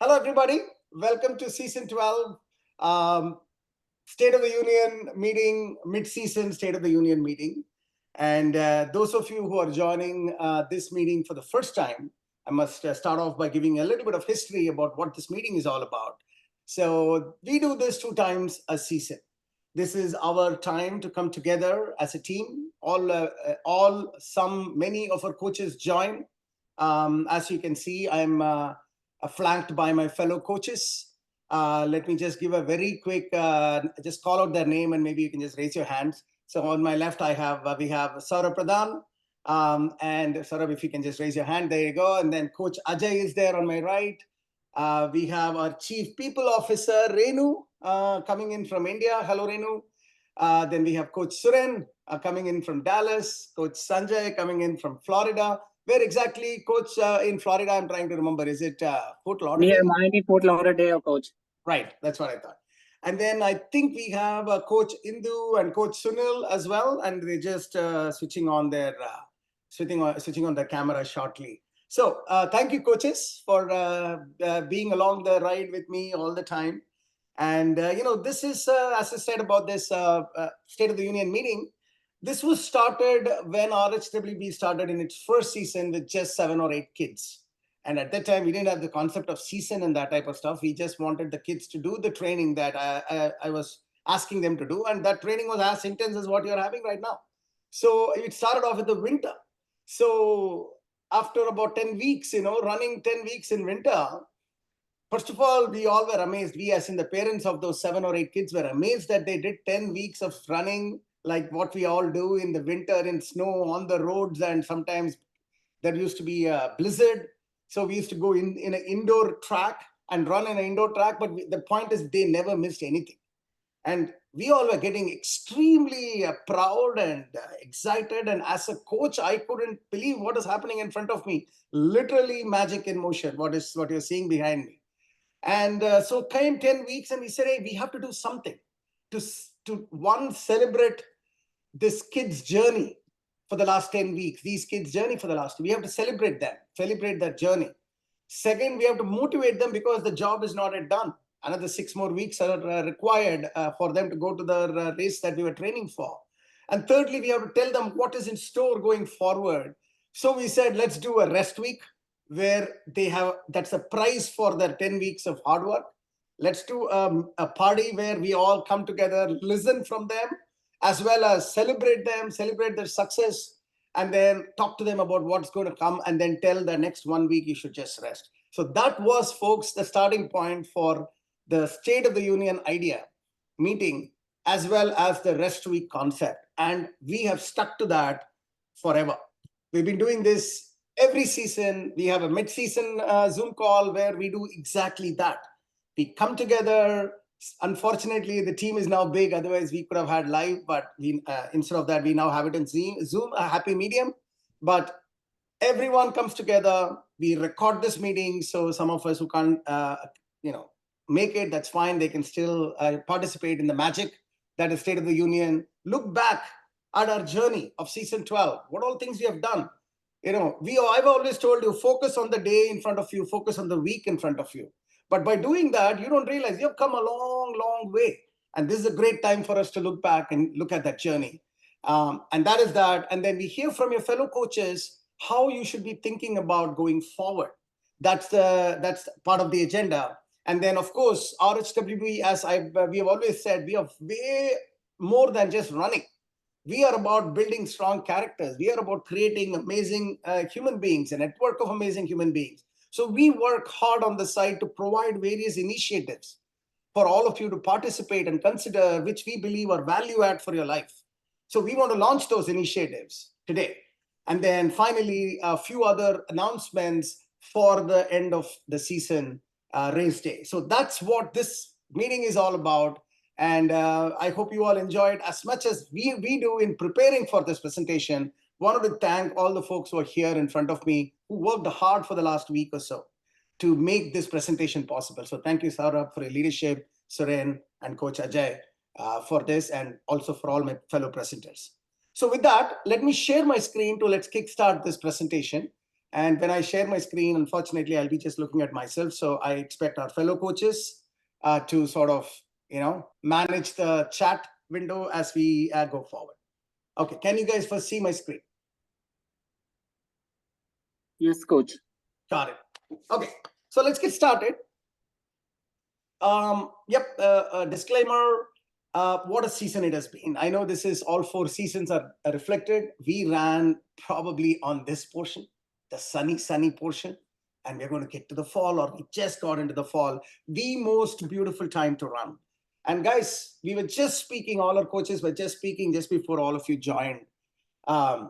Hello, everybody. Welcome to season 12, um, State of the Union meeting, mid-season State of the Union meeting. And those of you who are joining this meeting for the first time, I must start off by giving a little bit of history about what this meeting is all about. So we do this 2 times a season. This is our time to come together as a team. Many of our coaches join. As you can see, I'm flanked by my fellow coaches. Let me just give a very quick, just call out their name and maybe you can just raise your hands. So on my left, we have Saurabh Pradhan. And Saurabh, if you can just raise your hand, there you go. And then Coach Ajay is there on my right. We have our Chief People Officer, Renu, coming in from India. Hello, Renu. Then we have Coach Suren coming in from Dallas, Coach Sanjay coming in from Florida. Where exactly, Coach, in Florida? I'm trying to remember. Is it Fort Lauderdale? Near Miami, Fort Lauderdale, Coach. Right, that's what I thought. And then I think we have Coach Indu and Coach Sunil as well, and they're just switching on their camera shortly. So thank you, coaches, for being along the ride with me all the time. And this is, as I said about this State of the Union meeting, this was started when RHWB started in its first season with just 7 or 8 kids. And at that time, we didn't have the concept of season and that type of stuff. We just wanted the kids to do the training that I was asking them to do. And that training was as intense as what you're having right now. So it started off with the winter. So after about 10 weeks, running 10 weeks in winter, first of all, we all were amazed. We, as in the parents of those 7 or 8 kids, were amazed that they did 10 weeks of running like what we all do in the winter in snow on the roads. And sometimes there used to be a blizzard. So we used to go in an indoor track and run in an indoor track. But the point is they never missed anything. And we all were getting extremely proud and excited. And as a coach, I couldn't believe what is happening in front of me. Literally magic in motion, what you're seeing behind me. And so came 10 weeks and we said, hey, we have to do something to celebrate this kid's journey for the last 10 weeks, these kids' journey for the last, we have to celebrate them, celebrate that journey. Second, we have to motivate them because the job is not yet done. Another 6 more weeks are required for them to go to the race that we were training for. And thirdly, we have to tell them what is in store going forward. So we said, let's do a rest week where that's a prize for their 10 weeks of hard work. Let's do a party where we all come together, listen from them, as well as celebrate them, celebrate their success, and then talk to them about what's going to come, and then tell the next 1 week you should just rest. So that was, folks, the starting point for the State of the Union idea meeting, as well as the rest week concept. And we have stuck to that forever. We've been doing this every season. We have a mid-season Zoom call where we do exactly that. We come together. Unfortunately, the team is now big. Otherwise, we could have had live, but instead of that, we now have it in Zoom, a happy medium. But everyone comes together. We record this meeting, so some of us who can't, make it, that's fine. They can still participate in the magic that is State of the Union. Look back at our journey of season 12. What all things we have done. I've always told you, focus on the day in front of you, focus on the week in front of you. But by doing that, you don't realize you've come a long, long way. And this is a great time for us to look back and look at that journey. And that is that. And then we hear from your fellow coaches how you should be thinking about going forward. That's part of the agenda. And then, of course, RHWB, as we have always said, we are way more than just running. We are about building strong characters. We are about creating amazing human beings, a network of amazing human beings. So we work hard on the side to provide various initiatives for all of you to participate and consider, which we believe are value add for your life. So we want to launch those initiatives today. And then finally, a few other announcements for the end of the season race day. So that's what this meeting is all about. And I hope you all enjoyed as much as we do in preparing for this presentation. Wanted to thank all the folks who are here in front of me who worked hard for the last week or so to make this presentation possible. So thank you, Saurabh, for your leadership, Suren and Coach Ajay for this, and also for all my fellow presenters. So with that, let me share my screen let's kickstart this presentation. And when I share my screen, unfortunately, I'll be just looking at myself. So I expect our fellow coaches to sort of, manage the chat window as we go forward. Okay, can you guys first see my screen? Yes, coach. Got it. Okay, so let's get started. Disclaimer. What a season it has been. I know this is all 4 seasons are reflected. We ran probably on this portion, the sunny portion, and we're going to get to the fall, or we just got into the fall, the most beautiful time to run. And guys, we were just speaking, all our coaches were just speaking just before all of you joined. Time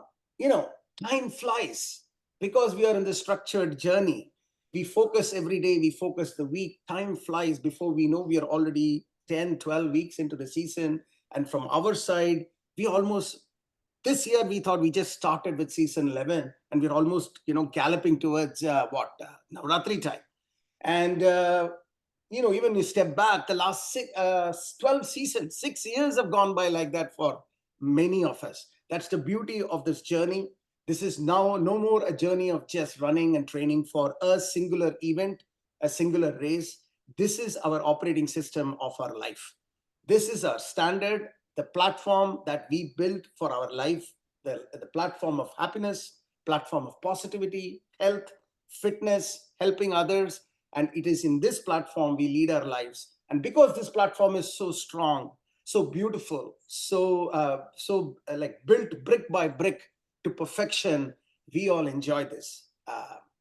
flies because we are in the structured journey. We focus every day, we focus the week. Time flies before we know we are already 10, 12 weeks into the season. And from our side, this year we thought we just started with season 11 and we're almost, galloping towards Navratri time. And, even you step back, the last 12 seasons, 6 years have gone by like that for many of us. That's the beauty of this journey. This is now no more a journey of just running and training for a singular event, a singular race. This is our operating system of our life. This is our standard, the platform that we built for our life, the platform of happiness, platform of positivity, health, fitness, helping others. And it is in this platform we lead our lives. And because this platform is so strong, so beautiful, so built brick by brick to perfection, we all enjoy this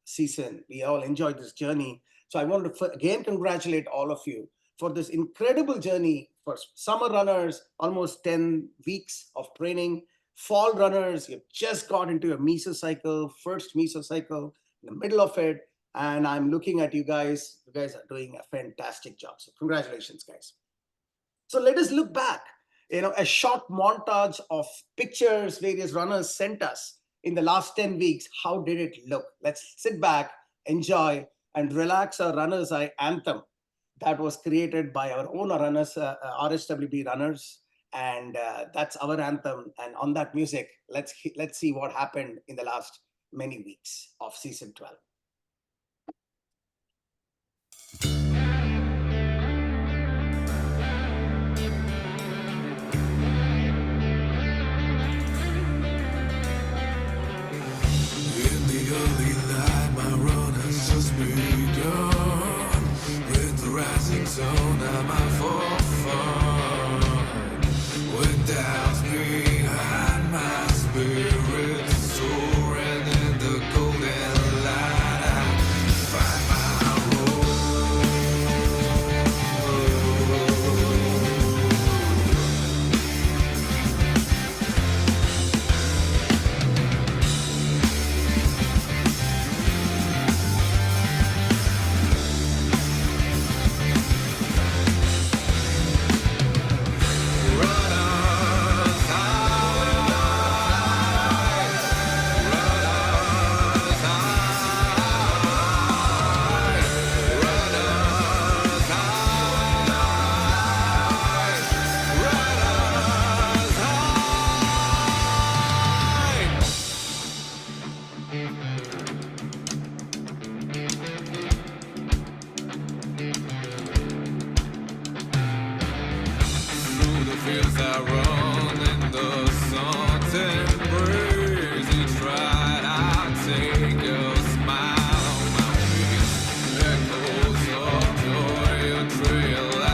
season. We all enjoy this journey. So I want to again congratulate all of you for this incredible journey. For summer runners, almost 10 weeks of training. Fall runners, you've just got into your mesocycle, first mesocycle, in the middle of it. And I'm looking at you guys. You guys are doing a fantastic job. So congratulations, guys. So let us look back, a short montage of pictures various runners sent us in the last 10 weeks. How did it look? Let's sit back, enjoy, and relax our Runner's High anthem that was created by our own runners, RHWB runners. And that's our anthem. And on that music, let's see what happened in the last many weeks of season 12. Zone, I'm out for fun. With doubts behind my spirit, soaring in the golden light, I find my fields I run in the sunset breeze. Each ride I take a smile on my face. Echoes of joy, a trail I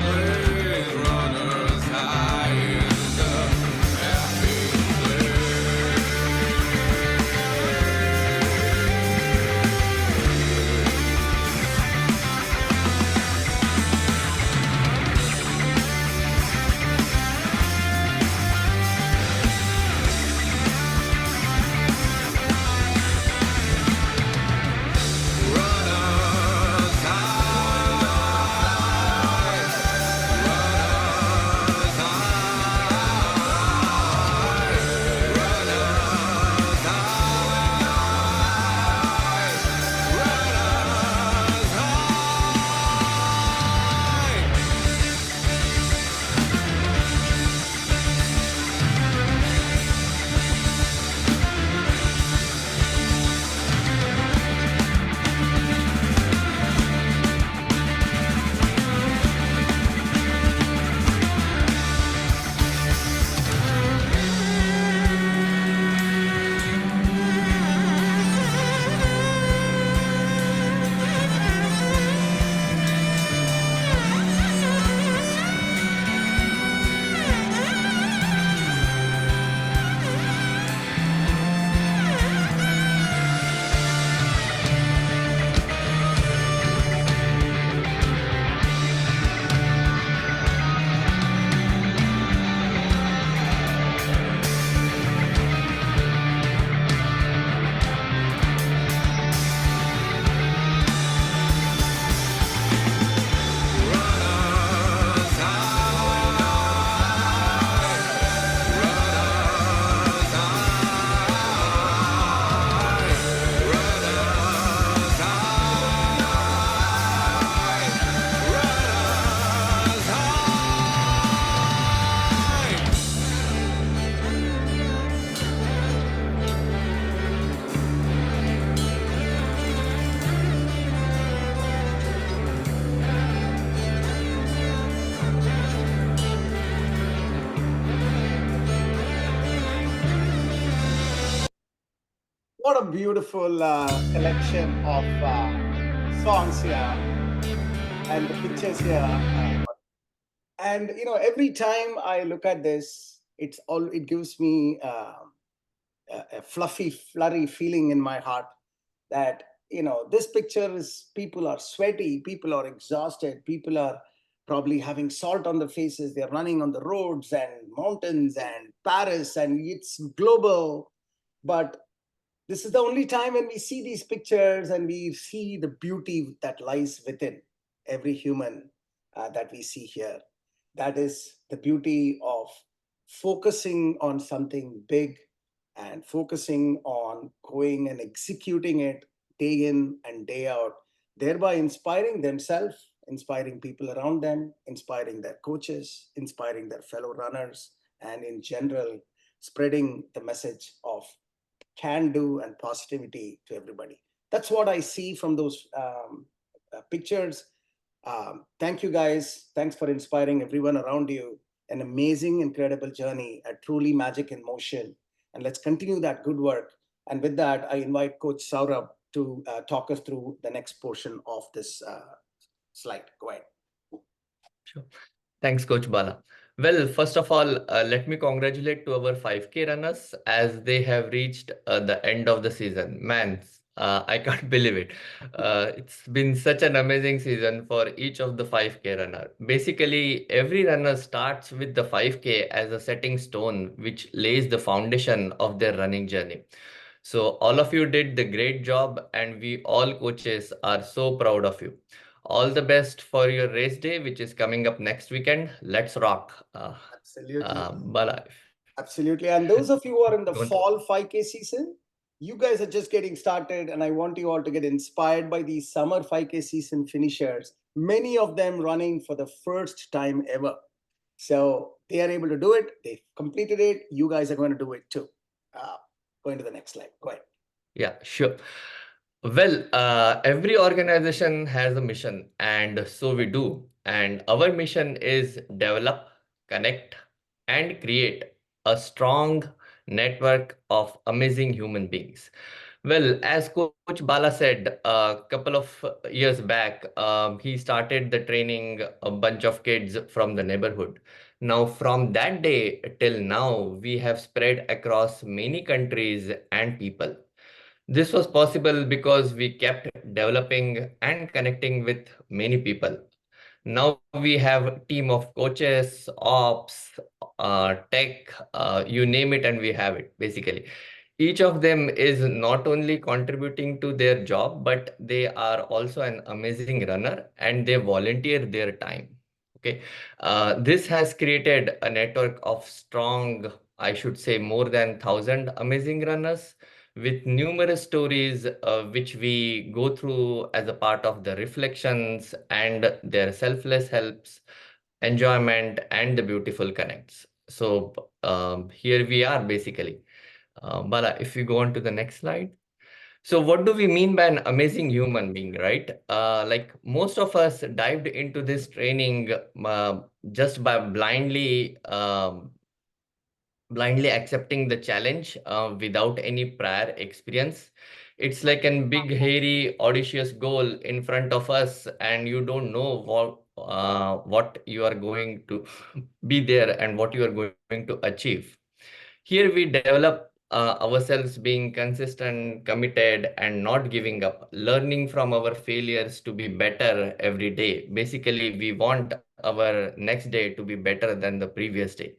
blaze. Runners high in the happy place. a beautiful collection of songs here and the pictures here. And every time I look at this, it gives me a fluffy, flurry feeling in my heart that this picture is, people are sweaty, people are exhausted, people are probably having salt on their faces, they're running on the roads and mountains and Paris, and it's global. But this is the only time when we see these pictures and we see the beauty that lies within every human that we see here. That is the beauty of focusing on something big and focusing on going and executing it day in and day out, thereby inspiring themselves, inspiring people around them, inspiring their coaches, inspiring their fellow runners, and in general, spreading the message of can do and positivity to everybody. That's what I see from those pictures. Thank you guys. Thanks for inspiring everyone around you. An amazing, incredible journey, a truly magic in motion. And let's continue that good work. And with that, I invite Coach Saurabh to talk us through the next portion of this slide. Go ahead. Sure. Thanks, Coach Bala. Well, first of all, let me congratulate to our 5K runners as they have reached the end of the season. Man, I can't believe it. It's been such an amazing season for each of the 5K runner. Basically, every runner starts with the 5K as a setting stone, which lays the foundation of their running journey. So all of you did the great job, and we all coaches are so proud of you. All the best for your race day, which is coming up next weekend. Let's rock. Absolutely. Bala. Absolutely. And those of you who are in the fall 5K season, you guys are just getting started, and I want you all to get inspired by these summer 5K season finishers, many of them running for the first time ever. So they are able to do it. They've completed it. You guys are going to do it too. Going to the next slide. Go ahead. Yeah, sure. Well, every organization has a mission, and so we do. And our mission is develop, connect, and create a strong network of amazing human beings. Well, as Coach Bala said a couple of years back, he started the training a bunch of kids from the neighborhood. Now, from that day till now, we have spread across many countries and people. This was possible because we kept developing and connecting with many people. Now we have a team of coaches, ops, tech, you name it, and we have it basically. Each of them is not only contributing to their job, but they are also an amazing runner and they volunteer their time. Okay, this has created a network of strong, I should say, more than 1,000 amazing runners with numerous stories which we go through as a part of the reflections and their selfless helps, enjoyment, and the beautiful connects. So here we are basically. Bala, if we go on to the next slide. So what do we mean by an amazing human being, right? Like most of us dived into this training just by blindly accepting the challenge without any prior experience. It's like a big, hairy, audacious goal in front of us, and you don't know what you are going to be there and what you are going to achieve. Here we develop ourselves being consistent, committed, and not giving up, learning from our failures to be better every day. Basically, we want our next day to be better than the previous day.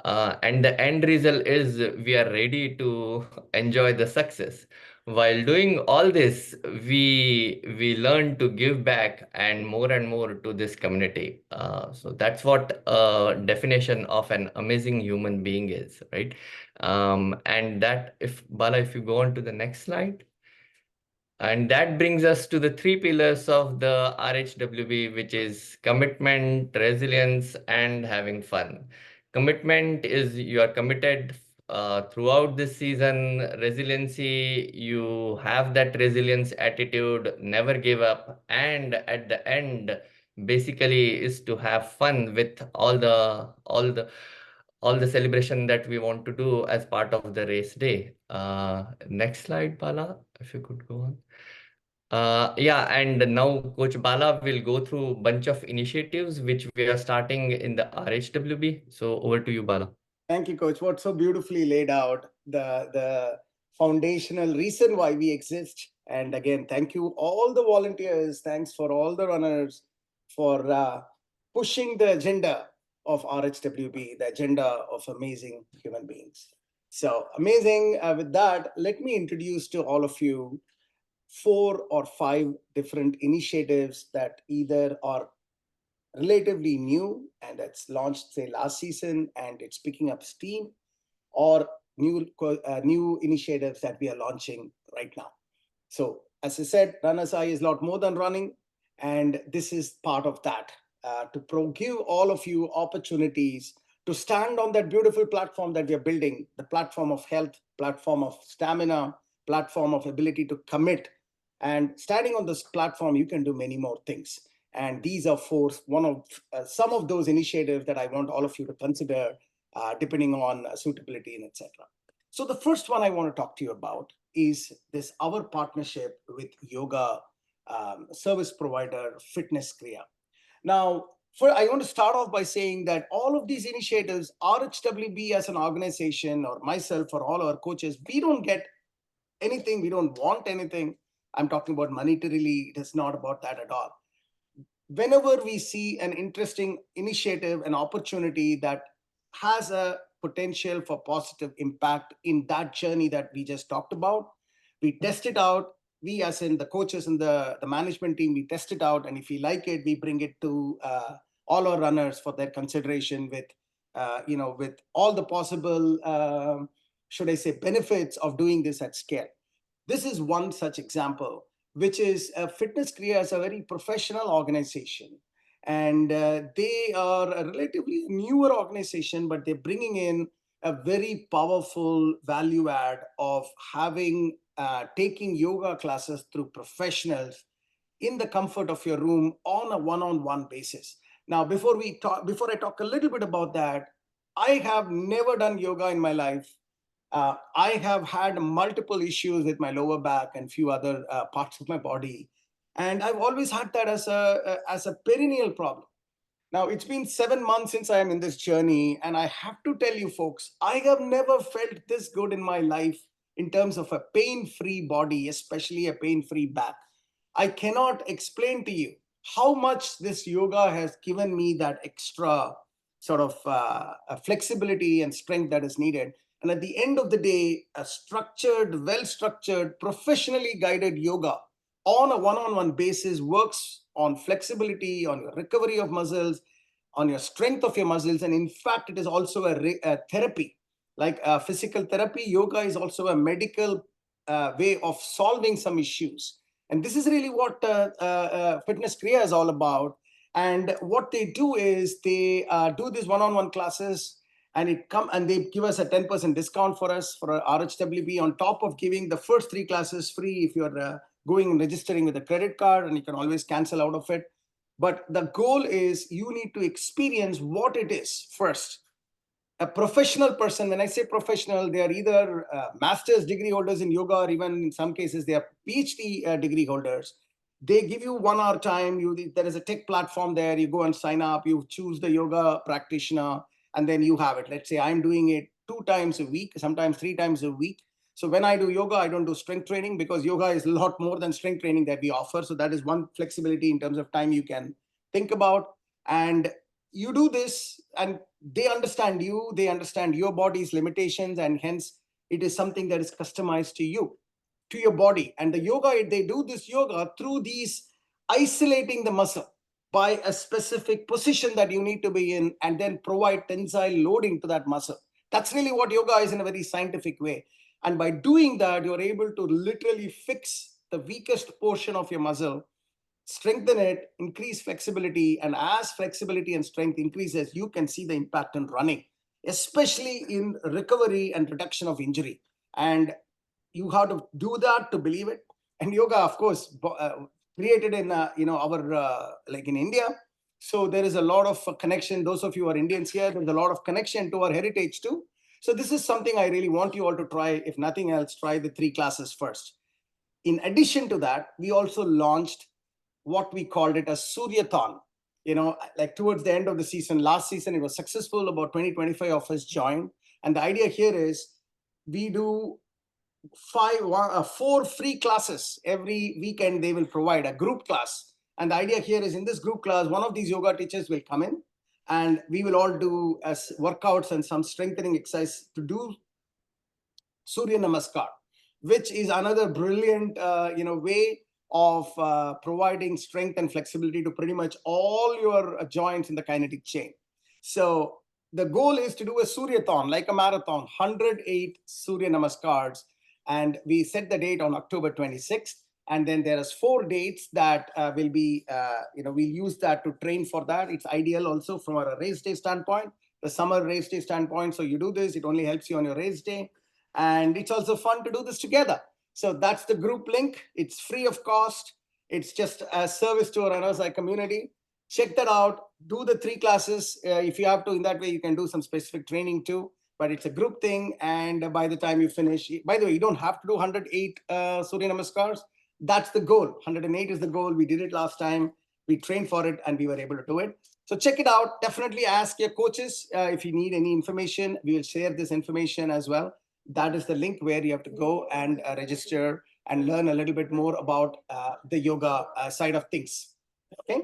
And the end result is we are ready to enjoy the success. While doing all this, we learn to give back and more to this community. So that's what definition of an amazing human being is, right? And that, if Bala, if you go on to the next slide. And that brings us to the three pillars of the RHWB, which is commitment, resilience, and having fun. Commitment is you are committed throughout this season. Resiliency, you have that resilience attitude, never give up. And at the end, basically, is to have fun with all the celebration that we want to do as part of the race day. Next slide, Bala, if you could go on. Yeah, and now Coach Bala will go through a bunch of initiatives which we are starting in the RHWB. So over to you, Bala. Thank you, Coach. What's so beautifully laid out, the foundational reason why we exist. And again, thank you all the volunteers. Thanks for all the runners for pushing the agenda of RHWB, the agenda of amazing human beings. So amazing. With that, let me introduce to all of you 4 or 5 different initiatives that either are relatively new and that's launched say last season and it's picking up steam, or new initiatives that we are launching right now. So as I said, Runners Eye is a lot more than running, and this is part of that, to give all of you opportunities to stand on that beautiful platform that we are building, the platform of health, platform of stamina, platform of ability to commit. And standing on this platform, you can do many more things. And these are some of those initiatives that I want all of you to consider, depending on suitability and etc. So the first one I want to talk to you about is our partnership with yoga service provider Fitness Kriya. Now, I want to start off by saying that all of these initiatives, RHWB as an organization, or myself, or all our coaches, we don't get anything, we don't want anything. I'm talking about monetarily, it is not about that at all. Whenever we see an interesting initiative, an opportunity that has a potential for positive impact in that journey that we just talked about, we test it out. We, as in the coaches and the management team, we test it out. And if we like it, we bring it to all our runners for their consideration with all the possible, should I say, benefits of doing this at scale. This is one such example, which is Fitness Kriya as a very professional organization. And they are a relatively newer organization, but they're bringing in a very powerful value add of taking yoga classes through professionals in the comfort of your room on a one-on-one basis. Now, before I talk a little bit about that, I have never done yoga in my life. I have had multiple issues with my lower back and few other parts of my body. And I've always had that as a perennial problem. Now, it's been 7 months since I am in this journey. And I have to tell you folks, I have never felt this good in my life in terms of a pain-free body, especially a pain-free back. I cannot explain to you how much this yoga has given me that extra sort of flexibility and strength that is needed. And at the end of the day, a structured, well-structured, professionally guided yoga on a one-on-one basis works on flexibility, on your recovery of muscles, on your strength of your muscles. And in fact, it is also a therapy. Like physical therapy, yoga is also a medical way of solving some issues. And this is really what Fitness Kriya is all about. And what they do is they do these one-on-one classes, and they give us a 10% discount for us for our RHWB on top of giving the first 3 classes free if you're going and registering with a credit card, and you can always cancel out of it. But the goal is you need to experience what it is first. A professional person, when I say professional, they are either master's degree holders in yoga, or even in some cases, they are PhD degree holders. They give you 1 hour time. There is a tech platform there. You go and sign up. You choose the yoga practitioner, and then you have it. Let's say I'm doing it 2 times a week, sometimes 3 times a week. So when I do yoga, I don't do strength training, because yoga is a lot more than strength training that we offer. So that is one flexibility in terms of time you can think about. And you do this, and they understand you, they understand your body's limitations, and hence it is something that is customized to you, to your body. And the yoga, they do this yoga through these isolating the muscle by a specific position that you need to be in, and then provide tensile loading to that muscle. That's really what yoga is in a very scientific way. And by doing that, you're able to literally fix the weakest portion of your muscle, strengthen it, increase flexibility. And as flexibility and strength increases, you can see the impact in running, especially in recovery and reduction of injury. And you have to do that to believe it. And yoga, of course, created in our like in India. So there is a lot of connection. Those of you who are Indians here, there's a lot of connection to our heritage too. So this is something I really want you all to try. If nothing else, try the 3 classes first. In addition to that, we also launched what we called it a Suryathon. Like towards the end of the season, last season, it was successful. About 20-25 of us joined. And the idea here is we do 4 free classes every weekend. They will provide a group class. And the idea here is in this group class, one of these yoga teachers will come in and we will all do workouts and some strengthening exercise to do Surya Namaskar, which is another brilliant way of providing strength and flexibility to pretty much all your joints in the kinetic chain. So the goal is to do a Suryathon, like a marathon, 108 Surya Namaskars. And we set the date on October 26th. And then there is 4 dates that will be, we'll use that to train for that. It's ideal also from a race day standpoint, the summer race day standpoint. So you do this, it only helps you on your race day. And it's also fun to do this together. So that's the group link. It's free of cost. It's just a service to our NSI community. Check that out. Do the 3 classes. If you have to, in that way, you can do some specific training too. But it's a group thing. And by the time you finish, by the way, you don't have to do 108 Surya Namaskars. That's the goal. 108 is the goal. We did it last time. We trained for it and we were able to do it. So check it out. Definitely ask your coaches if you need any information. We will share this information as well. That is the link where you have to go and register and learn a little bit more about the yoga side of things. Okay.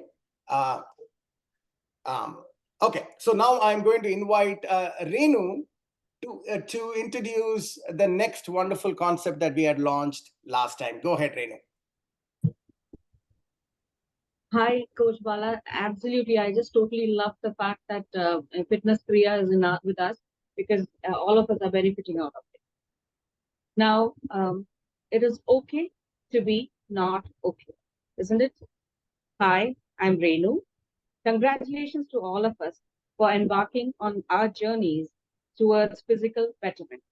Okay. So now I'm going to invite Renu to introduce the next wonderful concept that we had launched last time. Go ahead, Renu. Hi, Coach Bala. Absolutely. I just totally love the fact that Fitness Kriya is with us because all of us are benefiting out of it. Now, it is okay to be not okay, isn't it? Hi, I'm Renu. Congratulations to all of us for embarking on our journeys towards physical betterment.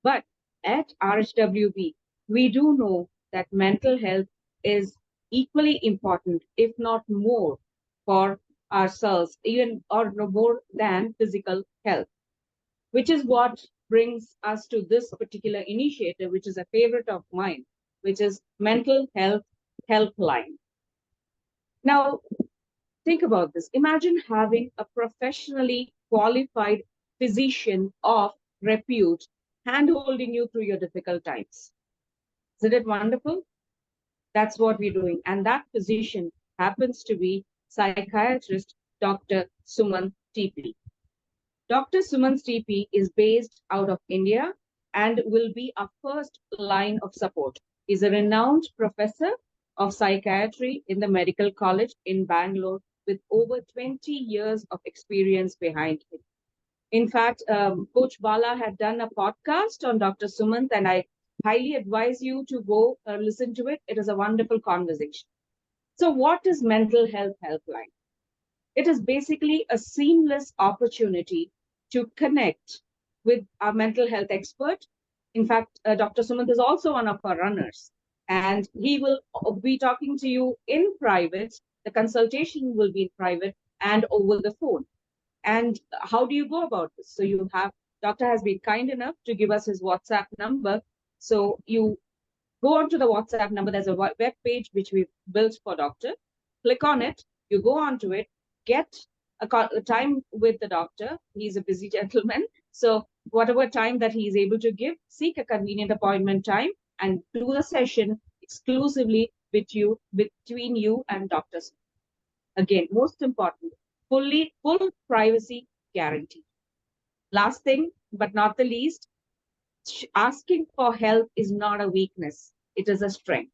But at RHWB, we do know that mental health is equally important, if not more, for ourselves, even or no more than physical health, which is what brings us to this particular initiative, which is a favorite of mine, which is Mental Health Helpline. Now, think about this. Imagine having a professionally qualified physician of repute hand-holding you through your difficult times. Isn't it wonderful? That's what we're doing. And that physician happens to be psychiatrist Dr. Suman TP. Dr. Suman TP is based out of India and will be our first line of support. He's a renowned professor of psychiatry in the Medical College in Bangalore with over 20 years of experience behind him. In fact, Coach Bala had done a podcast on Dr. Sumant, and I highly advise you to go listen to it. It is a wonderful conversation. So what is Mental Health Helpline? It is basically a seamless opportunity to connect with our mental health expert. In fact, Dr. Sumant is also one of our runners, and he will be talking to you in private. The consultation will be in private and over the phone. And how do you go about this? So you have, Doctor has been kind enough to give us his WhatsApp number. So you go onto the WhatsApp number. There's a web page which we've built for Doctor. Click on it. You go onto it. Get a time with the doctor. He's a busy gentleman. So whatever time that he is able to give, seek a convenient appointment time and do the session exclusively between you and Dr. Again, most important, full privacy guarantee. Last thing, but not the least, asking for help is not a weakness. It is a strength.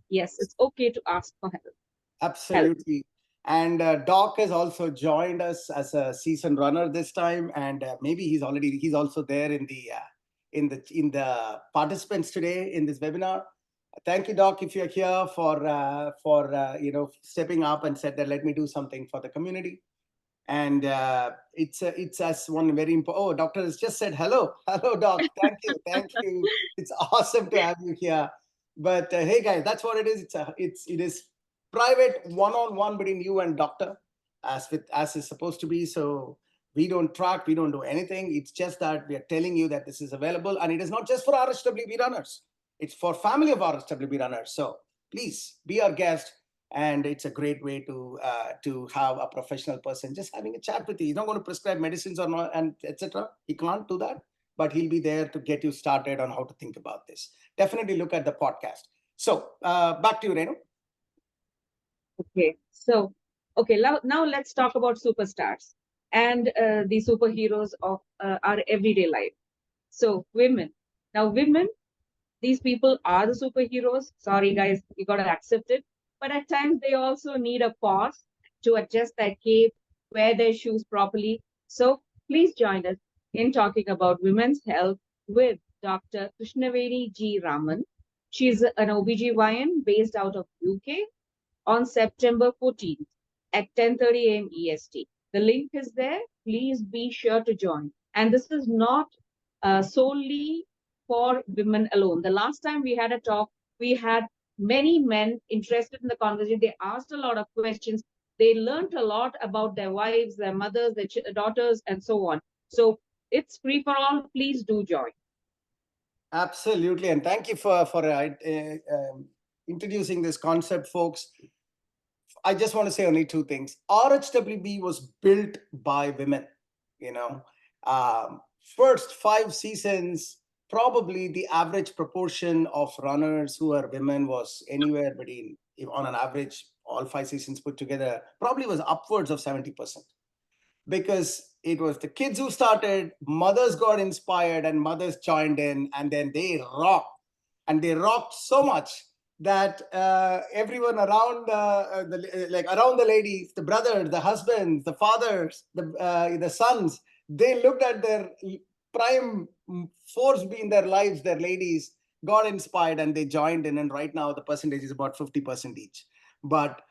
Yes, it's okay to ask for help. Absolutely. And Doc has also joined us as a seasoned runner this time, and maybe he's also there in the participants today in this webinar. Thank you, Doc, if you're here for stepping up and said that let me do something for the community. And it's as one very important. Oh, Doctor has just said hello, Doc. Thank you. It's awesome to have you here. But hey, guys, that's what it is. It is private one-on-one between you and doctor, as is supposed to be. So we don't track, we don't do anything. It's just that we are telling you that this is available, and it is not just for RHWB runners. It's for family of RHWB runners. So please be our guest, and it's a great way to have a professional person just having a chat with you. He's not going to prescribe medicines or not, and etc. He can't do that, but he'll be there to get you started on how to think about this. Definitely look at the podcast. So back to you, Renu. Okay, so now let's talk about superstars and the superheroes of our everyday life. So women. Now women, these people are the superheroes. Sorry guys, you got to accept it. But at times they also need a pause to adjust their cape, wear their shoes properly. So please join us in talking about women's health with Dr. Krishnaveni G. Raman. She's an OBGYN based out of UK on September 14th at 10:30 a.m. EST. The link is there. Please be sure to join. And this is not solely for women alone. The last time we had a talk, we had many men interested in the conversation. They asked a lot of questions. They learned a lot about their wives, their mothers, their daughters, and so on. So it's free for all. Please do join. Absolutely, and thank you for introducing this concept, folks. I just want to say only two things. RHWB was built by women. You know, first 5 seasons, probably the average proportion of runners who are women was anywhere between, on an average, all 5 seasons put together, probably was upwards of 70%. Because it was the kids who started, mothers got inspired, and mothers joined in, and then they rocked. And they rocked so much that everyone around around the ladies, the brothers, the husbands, the fathers, the sons, they looked at their prime force in their lives, their ladies, got inspired, and they joined in. And right now the percentage is about 50% each. But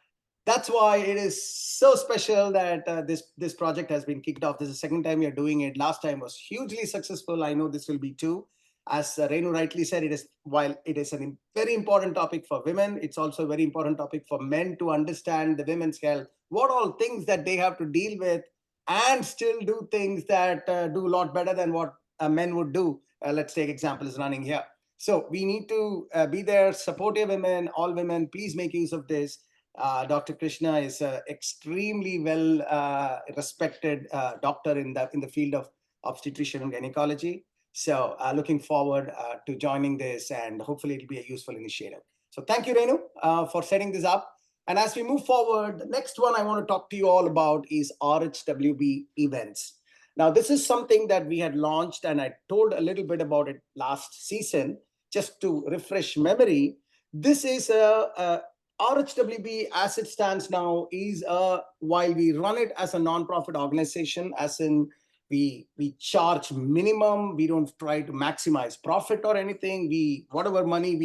that's why it is so special that this project has been kicked off. This is the second time we are doing it. Last time was hugely successful. I know this will be too. As Renu rightly said, while it is a very important topic for women, it's also a very important topic for men to understand the women's health, what all things that they have to deal with, and still do things that do a lot better than what men would do. Let's take examples running here. So we need to be there, supportive women, all women. Please make use of this. Dr. Krishna is an extremely well respected doctor in the field of obstetrician and gynecology. So looking forward to joining this, and hopefully it'll be a useful initiative. So thank you, Renu, for setting this up. And as we move forward, the next one I want to talk to you all about is RHWB events. Now, this is something that we had launched, and I told a little bit about it last season, just to refresh memory. This is RHWB, as it stands now, is while we run it as a non-profit organization, as in we charge minimum, we don't try to maximize profit or anything. Whatever money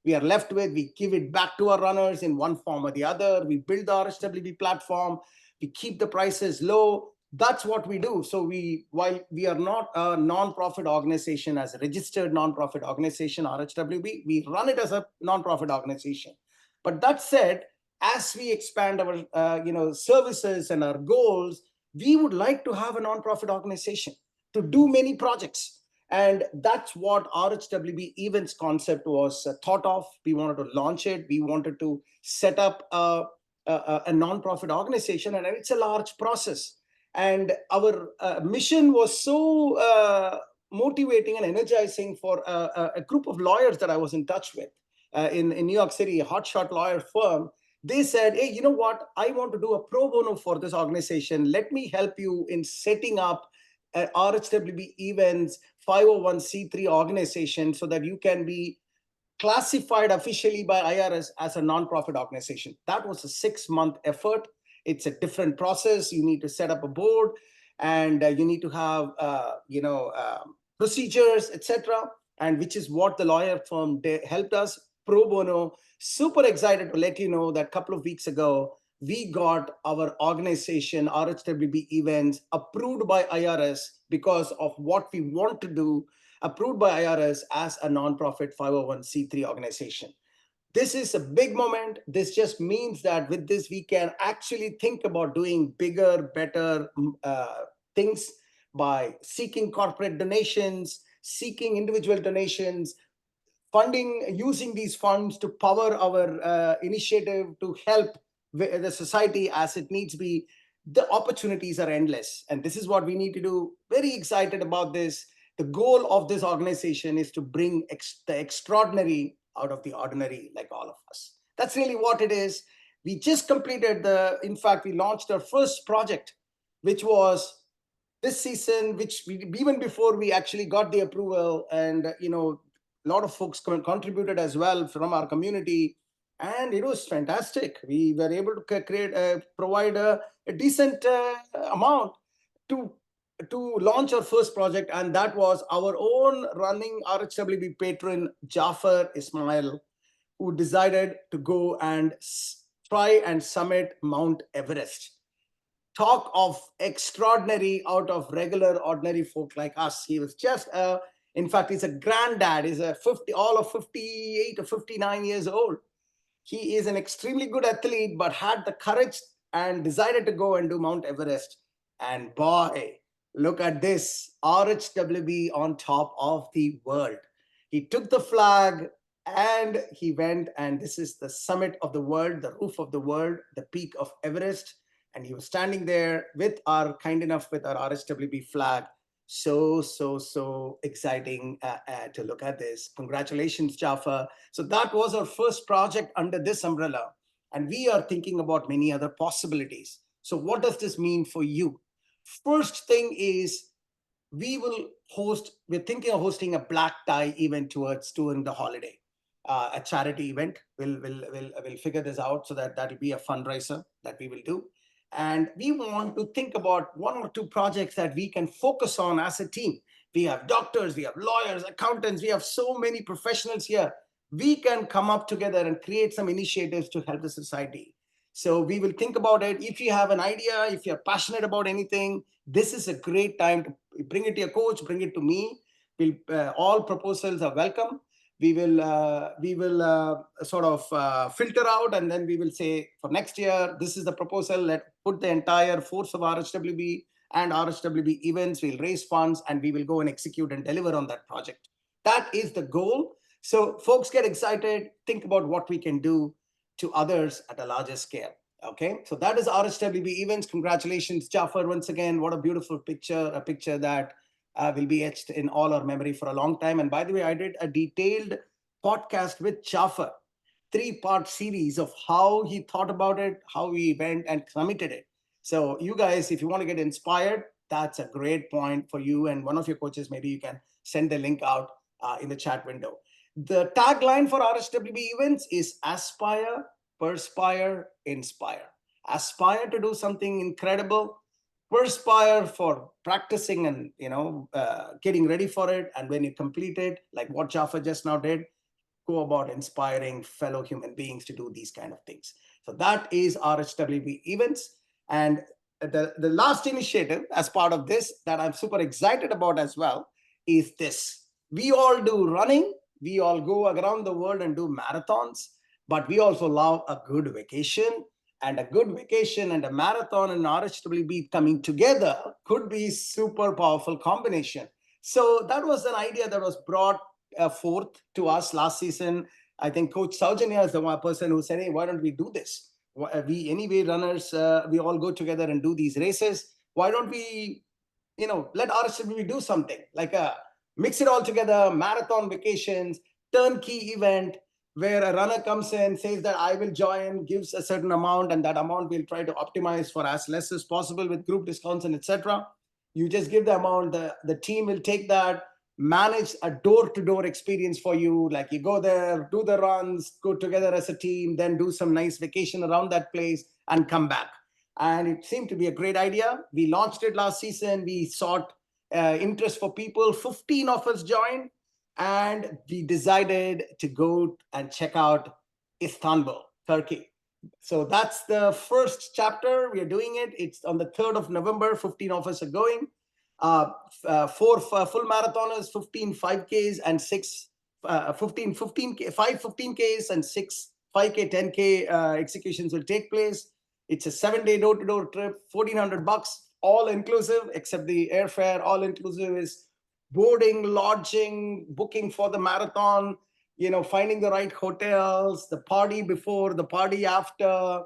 we are left with, we give it back to our runners in one form or the other. We build the RHWB platform, we keep the prices low. That's what we do. So while we are not a non-profit organization, as a registered non-profit organization, RHWB, we run it as a non-profit organization. But that said, as we expand our services and our goals, we would like to have a non-profit organization to do many projects. And that's what RHWB events concept was thought of. We wanted to launch it. We wanted to set up a non-profit organization, and it's a large process. And our mission was so motivating and energizing for a group of lawyers that I was in touch with in New York City, a hotshot lawyer firm. They said, hey, you know what? I want to do a pro bono for this organization. Let me help you in setting up an RHWB events 501c3 organization so that you can be classified officially by IRS as a nonprofit organization. That was a 6-month effort. It's a different process. You need to set up a board, and you need to have procedures, etc. And which is what the lawyer firm helped us pro bono. Super excited to let you know that a couple of weeks ago, we got our organization, RHWB Events, approved by IRS because of what we want to do, approved by IRS as a nonprofit 501c3 organization. This is a big moment. This just means that with this, we can actually think about doing bigger, better things by seeking corporate donations, seeking individual donations, funding, using these funds to power our initiative to help the society as it needs be. The opportunities are endless, and this is what we need to do. Very excited about this. The goal of this organization is to bring the extraordinary out of the ordinary, like all of us. That's really what it is. We just completed in fact, we launched our first project, which was this season, which even before we actually got the approval, and a lot of folks contributed as well from our community, and it was fantastic. We were able to provide a decent amount to launch our first project, and that was our own running RHWB patron, Jafar Ismail, who decided to go and try and summit Mount Everest. Talk of extraordinary out of regular, ordinary folk like us. He was just, in fact, he's a granddad. He's all of 58 or 59 years old. He is an extremely good athlete, but had the courage and decided to go and do Mount Everest. And boy, look at this, RHWB on top of the world. He took the flag and he went, and this is the summit of the world, the roof of the world, the peak of Everest. And he was standing there with our RHWB flag. So exciting to look at this. Congratulations, Jafar. So that was our first project under this umbrella. And we are thinking about many other possibilities. So what does this mean for you? First thing is, we're thinking of hosting a black tie event during the holiday, a charity event. We'll figure this out, so that'll be a fundraiser that we will do. And we want to think about 1 or 2 projects that we can focus on as a team. We have doctors, we have lawyers, accountants, we have so many professionals here. We can come up together and create some initiatives to help the society. So we will think about it. If you have an idea, if you're passionate about anything, this is a great time to bring it to your coach, bring it to me. All proposals are welcome. We will sort of filter out, and then we will say, for next year, this is the proposal. Let's put the entire force of RHWB and RHWB events. We'll raise funds, and we will go and execute and deliver on that project. That is the goal. So folks, get excited. Think about what we can do to others at a larger scale. Okay, so that is RHWB events. Congratulations, Jafar, once again. What a beautiful picture, a picture that will be etched in all our memory for a long time. And by the way, I did a detailed podcast with Jafar, 3-part series of how he thought about it, how he went and submitted it. So you guys, if you want to get inspired, that's a great point for you and one of your coaches. Maybe you can send the link out in the chat window. The tagline for RHWB events is aspire, perspire, inspire. Aspire to do something incredible, perspire for practicing and getting ready for it, and when you complete it, like what Jafar just now did, go about inspiring fellow human beings to do these kind of things. So that is RHWB events. And the last initiative as part of this that I'm super excited about as well is this. We all do running, we all go around the world and do marathons, but we also love a good vacation. And a good vacation and a marathon and RHWB coming together could be super powerful combination. So that was an idea that was brought forth to us last season. I think Coach Saujanya is the one person who said, hey, why don't we do this? We anyway runners, we all go together and do these races. Why don't we, let RHWB do something like mix it all together, marathon vacations, turnkey event, where a runner comes in, says that I will join, gives a certain amount, and that amount we'll try to optimize for as less as possible with group discounts and etc. You just give the amount, the team will take that, manage a door-to-door experience for you. Like you go there, do the runs, go together as a team, then do some nice vacation around that place and come back. And it seemed to be a great idea. We launched it last season. We sought interest for people. 15 of us joined. And we decided to go and check out Istanbul, Turkey. So that's the first chapter. We are doing it. It's on the 3rd of November. 15 of us are going. 4 full marathoners, 15 5Ks and 6, 5 15Ks and 6 5K, 10K executions will take place. It's a 7-day door-to-door trip, $1,400, all inclusive, except the airfare. All inclusive is boarding, lodging, booking for the marathon, finding the right hotels, the party before, the party after.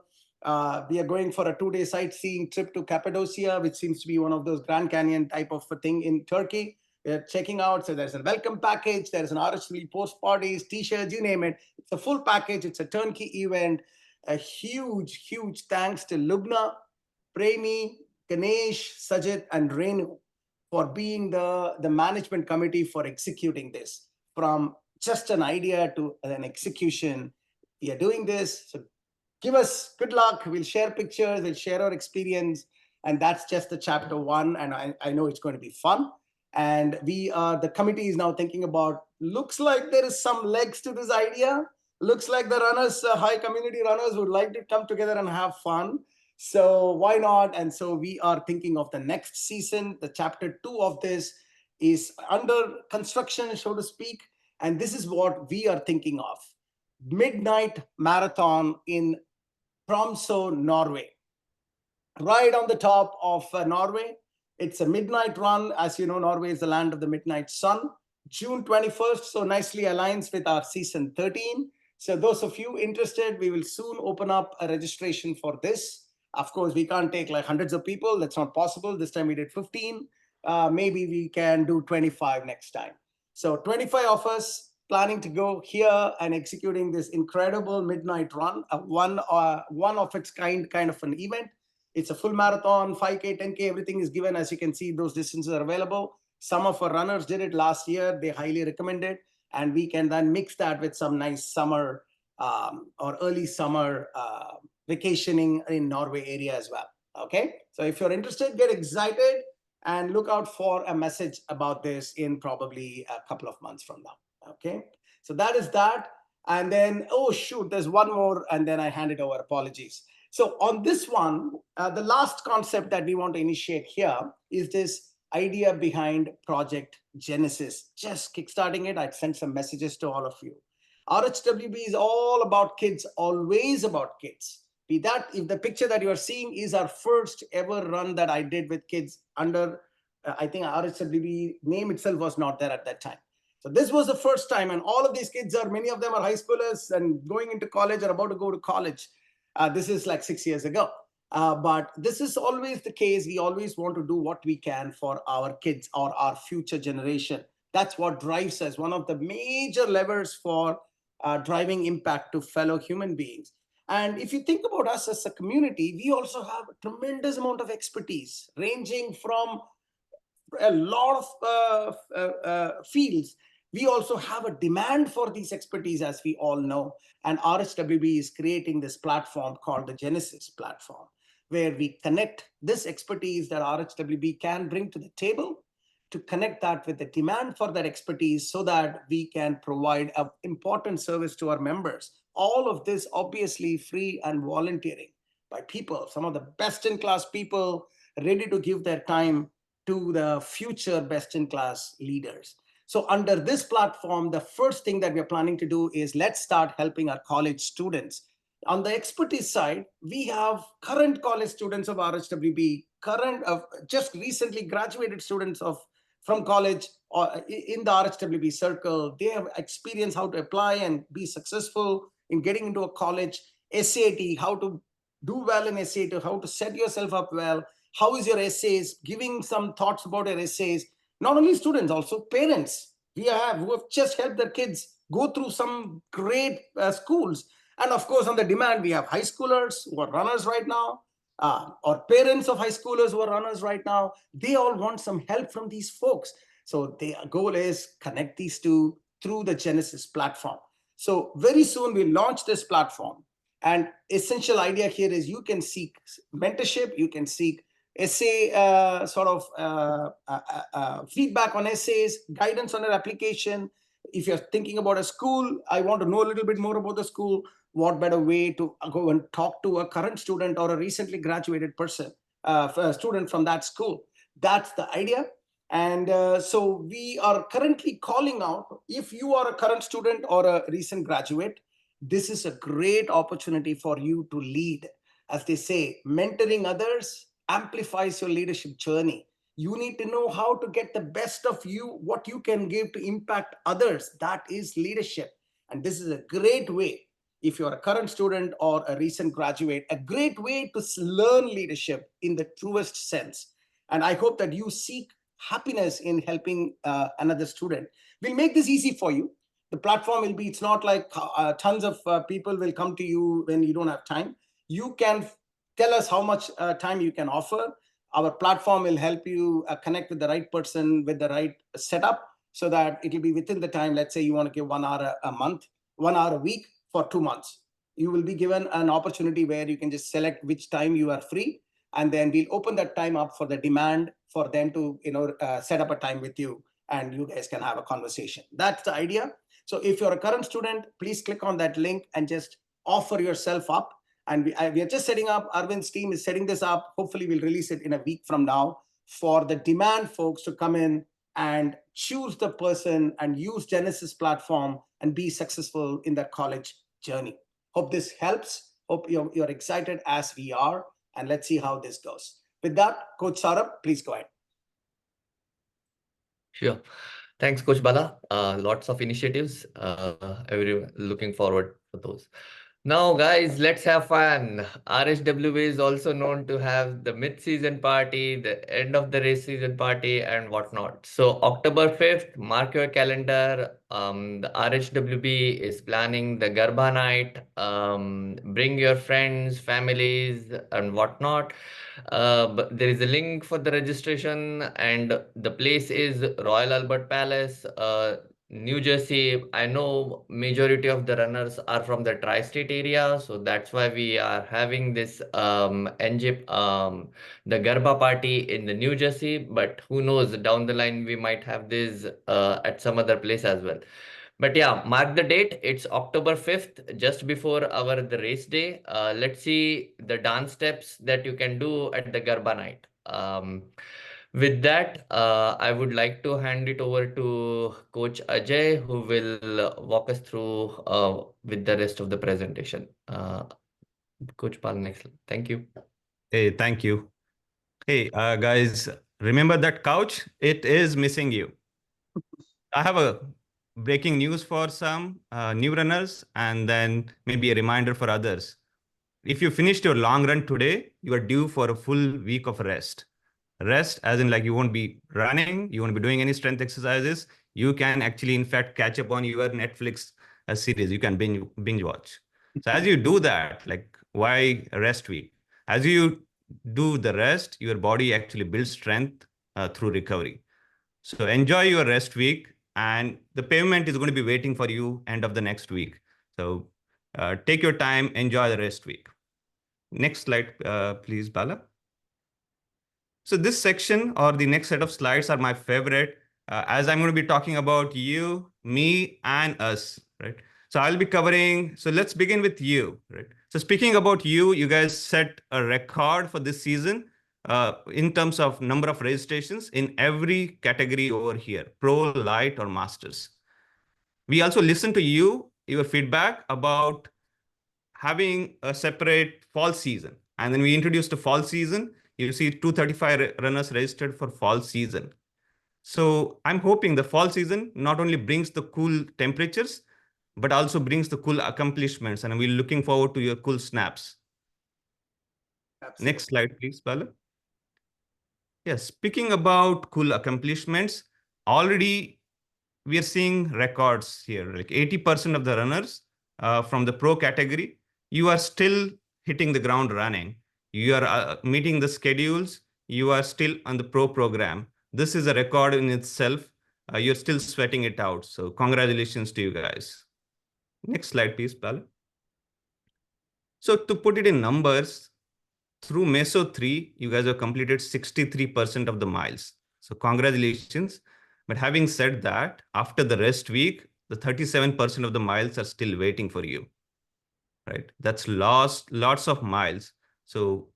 We are going for a 2-day sightseeing trip to Cappadocia, which seems to be one of those Grand Canyon type of a thing in Turkey. We're checking out. So there's a welcome package. There's an RHWB post parties, t-shirts, you name it. It's a full package. It's a turnkey event. A huge, huge thanks to Lubna, Premi, Ganesh, Sajid, and Renu for being the management committee for executing this. From just an idea to an execution, we are doing this. So give us good luck. We'll share pictures. We'll share our experience. And that's just the chapter 1. And I know it's going to be fun. And the committee is now thinking about, looks like there is some legs to this idea. Looks like the runners, high community runners would like to come together and have fun. So why not? And so we are thinking of the next season. The chapter 2 of this is under construction, so to speak. And this is what we are thinking of. Midnight marathon in Tromsø, Norway. Right on the top of Norway. It's a midnight run. As you know, Norway is the land of the midnight sun. June 21st, so nicely aligns with our season 13. So those of you interested, we will soon open up a registration for this. Of course, we can't take like hundreds of people. That's not possible. This time we did 15. Maybe we can do 25 next time. So 25 of us planning to go here and executing this incredible midnight run, one of its kind of an event. It's a full marathon, 5K, 10K, everything is given. As you can see, those distances are available. Some of our runners did it last year. They highly recommend it. And we can then mix that with some nice summer or early summer vacationing in Norway area as well. Okay, so if you're interested, get excited and look out for a message about this in probably a couple of months from now. Okay, so that is that. And then, oh shoot, there's one more, and then I hand it over. Apologies. So on this one, the last concept that we want to initiate here is this idea behind Project Genesis. Just kickstarting it, I sent some messages to all of you. RHWB is all about kids, always about kids. Be that, if the picture that you are seeing is our first ever run that I did with kids under, I think RHWB name itself was not there at that time. So this was the first time, and all of these kids are, many of them are high schoolers and going into college or about to go to college. This is like 6 years ago. But this is always the case. We always want to do what we can for our kids or our future generation. That's what drives us. One of the major levers for driving impact to fellow human beings. And if you think about us as a community, we also have a tremendous amount of expertise, ranging from a lot of fields. We also have a demand for these expertise, as we all know. And RHWB is creating this platform called the Genesis platform, where we connect this expertise that RHWB can bring to the table to connect that with the demand for that expertise so that we can provide an important service to our members. All of this obviously free and volunteering by people, some of the best-in-class people ready to give their time to the future best-in-class leaders. So under this platform, the first thing that we're planning to do is let's start helping our college students. On the expertise side, we have current college students of RHWB, just recently graduated students from college or in the RHWB circle. They have experienced how to apply and be successful in getting into a college. SAT, how to do well in SAT, how to set yourself up well. How is your essays? Giving some thoughts about your essays. Not only students, also parents who have just helped their kids go through some great schools. And of course, on the demand, we have high schoolers who are runners right now, or parents of high schoolers who are runners right now. They all want some help from these folks. So the goal is connect these two through the Genesis platform. So very soon we'll launch this platform. And essential idea here is you can seek mentorship, you can seek essay feedback on essays, guidance on your application. If you're thinking about a school, I want to know a little bit more about the school. What better way to go and talk to a current student or a recently graduated person, a student from that school? That's the idea. And so we are currently calling out, if you are a current student or a recent graduate, this is a great opportunity for you to lead. As they say, mentoring others amplifies your leadership journey. You need to know how to get the best of you, what you can give to impact others. That is leadership. And this is a great way, if you're a current student or a recent graduate, a great way to learn leadership in the truest sense. And I hope that you seek happiness in helping another student. We'll make this easy for you. The platform will be, it's not like tons of people will come to you when you don't have time. You can tell us how much time you can offer. Our platform will help you connect with the right person with the right setup, so that it will be within the time. Let's say you want to give 1 hour a month, 1 hour a week for 2 months. You will be given an opportunity where you can just select which time you are free, and then we'll open that time up for the demand for them to set up a time with you, and you guys can have a conversation. That's the idea. So if you're a current student, please click on that link and just offer yourself up. And we are just setting up, Arvind's team is setting this up. Hopefully we'll release it in a week from now for the demand folks to come in and choose the person and use Genesis platform and be successful in their college journey. Hope this helps. Hope you're excited as we are. And let's see how this goes. With that, Coach Saurabh, please go ahead. Sure. Thanks, Coach Bala. Lots of initiatives. Everyone looking forward for those. Now, guys, let's have fun. RHWB is also known to have the mid-season party, the end of the race season party, and whatnot. So, October 5th, mark your calendar. The RHWB is planning the Garba night. Bring your friends, families, and whatnot. But there is a link for the registration, and the place is Royal Albert Palace, New Jersey. I know majority of the runners are from the tri-state area, so that's why we are having this NJ the Garba party in the New Jersey. But who knows, down the line we might have this at some other place as well. But yeah, mark the date. It's October 5th, just before the race day. Let's see the dance steps that you can do at the Garba night. With that, I would like to hand it over to Coach Ajay, who will walk us through with the rest of the presentation. Coach Pal, next. Thank you. Hey, thank you. Hey, guys, remember that couch? It is missing you. I have a breaking news for some new runners, and then maybe a reminder for others. If you finished your long run today, you are due for a full week of rest. Rest as in like you won't be running, you won't be doing any strength exercises. You can actually, in fact, catch up on your Netflix series. You can binge watch. So as you do that, like why rest week? As you do the rest, your body actually builds strength through recovery. So enjoy your rest week, and the payment is going to be waiting for you end of the next week. So take your time, enjoy the rest week. Next slide, please, Bala. So this section or the next set of slides are my favorite, as I'm going to be talking about you, me, and us, right? So I'll be covering, so let's begin with you, right? So speaking about you, you guys set a record for this season in terms of number of registrations in every category over here, pro, light, or masters. We also listen to you, your feedback about having a separate fall season. And then we introduced a fall season. You see 235 runners registered for fall season. So I'm hoping the fall season not only brings the cool temperatures, but also brings the cool accomplishments. And we're looking forward to your cool snaps. Absolutely. Next slide, please, Bala. Yes, speaking about cool accomplishments, already we are seeing records here, like 80% of the runners from the pro category, you are still hitting the ground running. You are meeting the schedules. You are still on the pro program. This is a record in itself. You're still sweating it out. So congratulations to you guys. Next slide, please, Pal. So to put it in numbers, through Meso 3, you guys have completed 63% of the miles. So congratulations. But having said that, after the rest week, the 37% of the miles are still waiting for you, right? That's lots of miles. So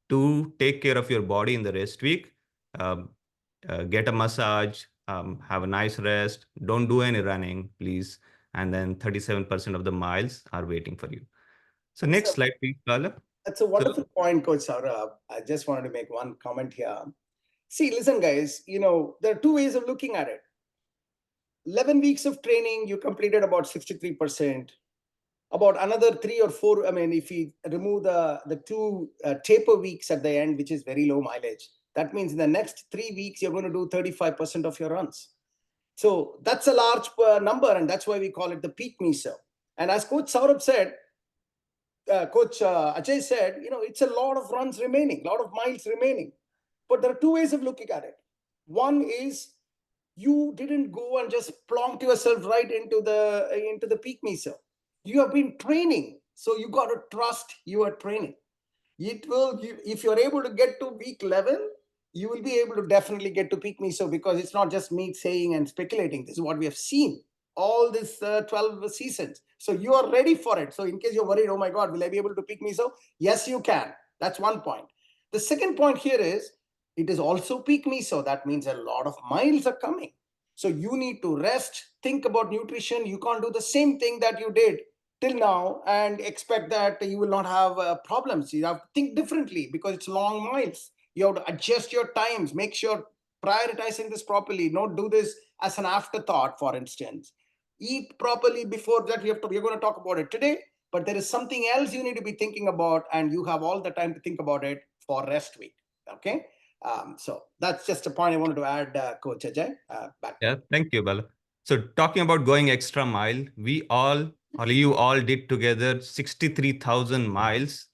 do take care of your body in the rest week. Get a massage, have a nice rest. Don't do any running, please. and then 37% of the miles are waiting for you. So next slide, please, Bala. That's a wonderful point, Coach Saurabh. I just wanted to make one comment here. See, listen, guys, there are two ways of looking at it. 11 weeks of training, you completed about 63%. About another 3 or 4, I mean, if we remove the two taper weeks at the end, which is very low mileage, that means in the next 3 weeks, you're going to do 35% of your runs. So that's a large number, and that's why we call it the peak meso. And as Coach Saurabh said, Coach Ajay said, it's a lot of runs remaining, a lot of miles remaining. But there are two ways of looking at it. One is you didn't go and just plonk yourself right into the peak meso. You have been training, so you got to trust your training. If you're able to get to week 11, you will be able to definitely get to peak meso, because it's not just me saying and speculating. This is what we have seen all this 12 seasons. So you are ready for it. So in case you're worried, oh my God, will I be able to peak meso? Yes, you can. That's one point. The second point here is it is also peak meso. That means a lot of miles are coming. So you need to rest, think about nutrition. You can't do the same thing that you did till now and expect that you will not have problems. You have to think differently because it's long miles. You have to adjust your times, make sure prioritizing this properly. Don't do this as an afterthought, for instance. Eat properly before that. We're going to talk about it today, but there is something else you need to be thinking about, and you have all the time to think about it for rest week. Okay. So that's just a point I wanted to add, Coach Ajay. Back. Yeah, thank you, Bala. So talking about going extra mile, you all did together 63,000 miles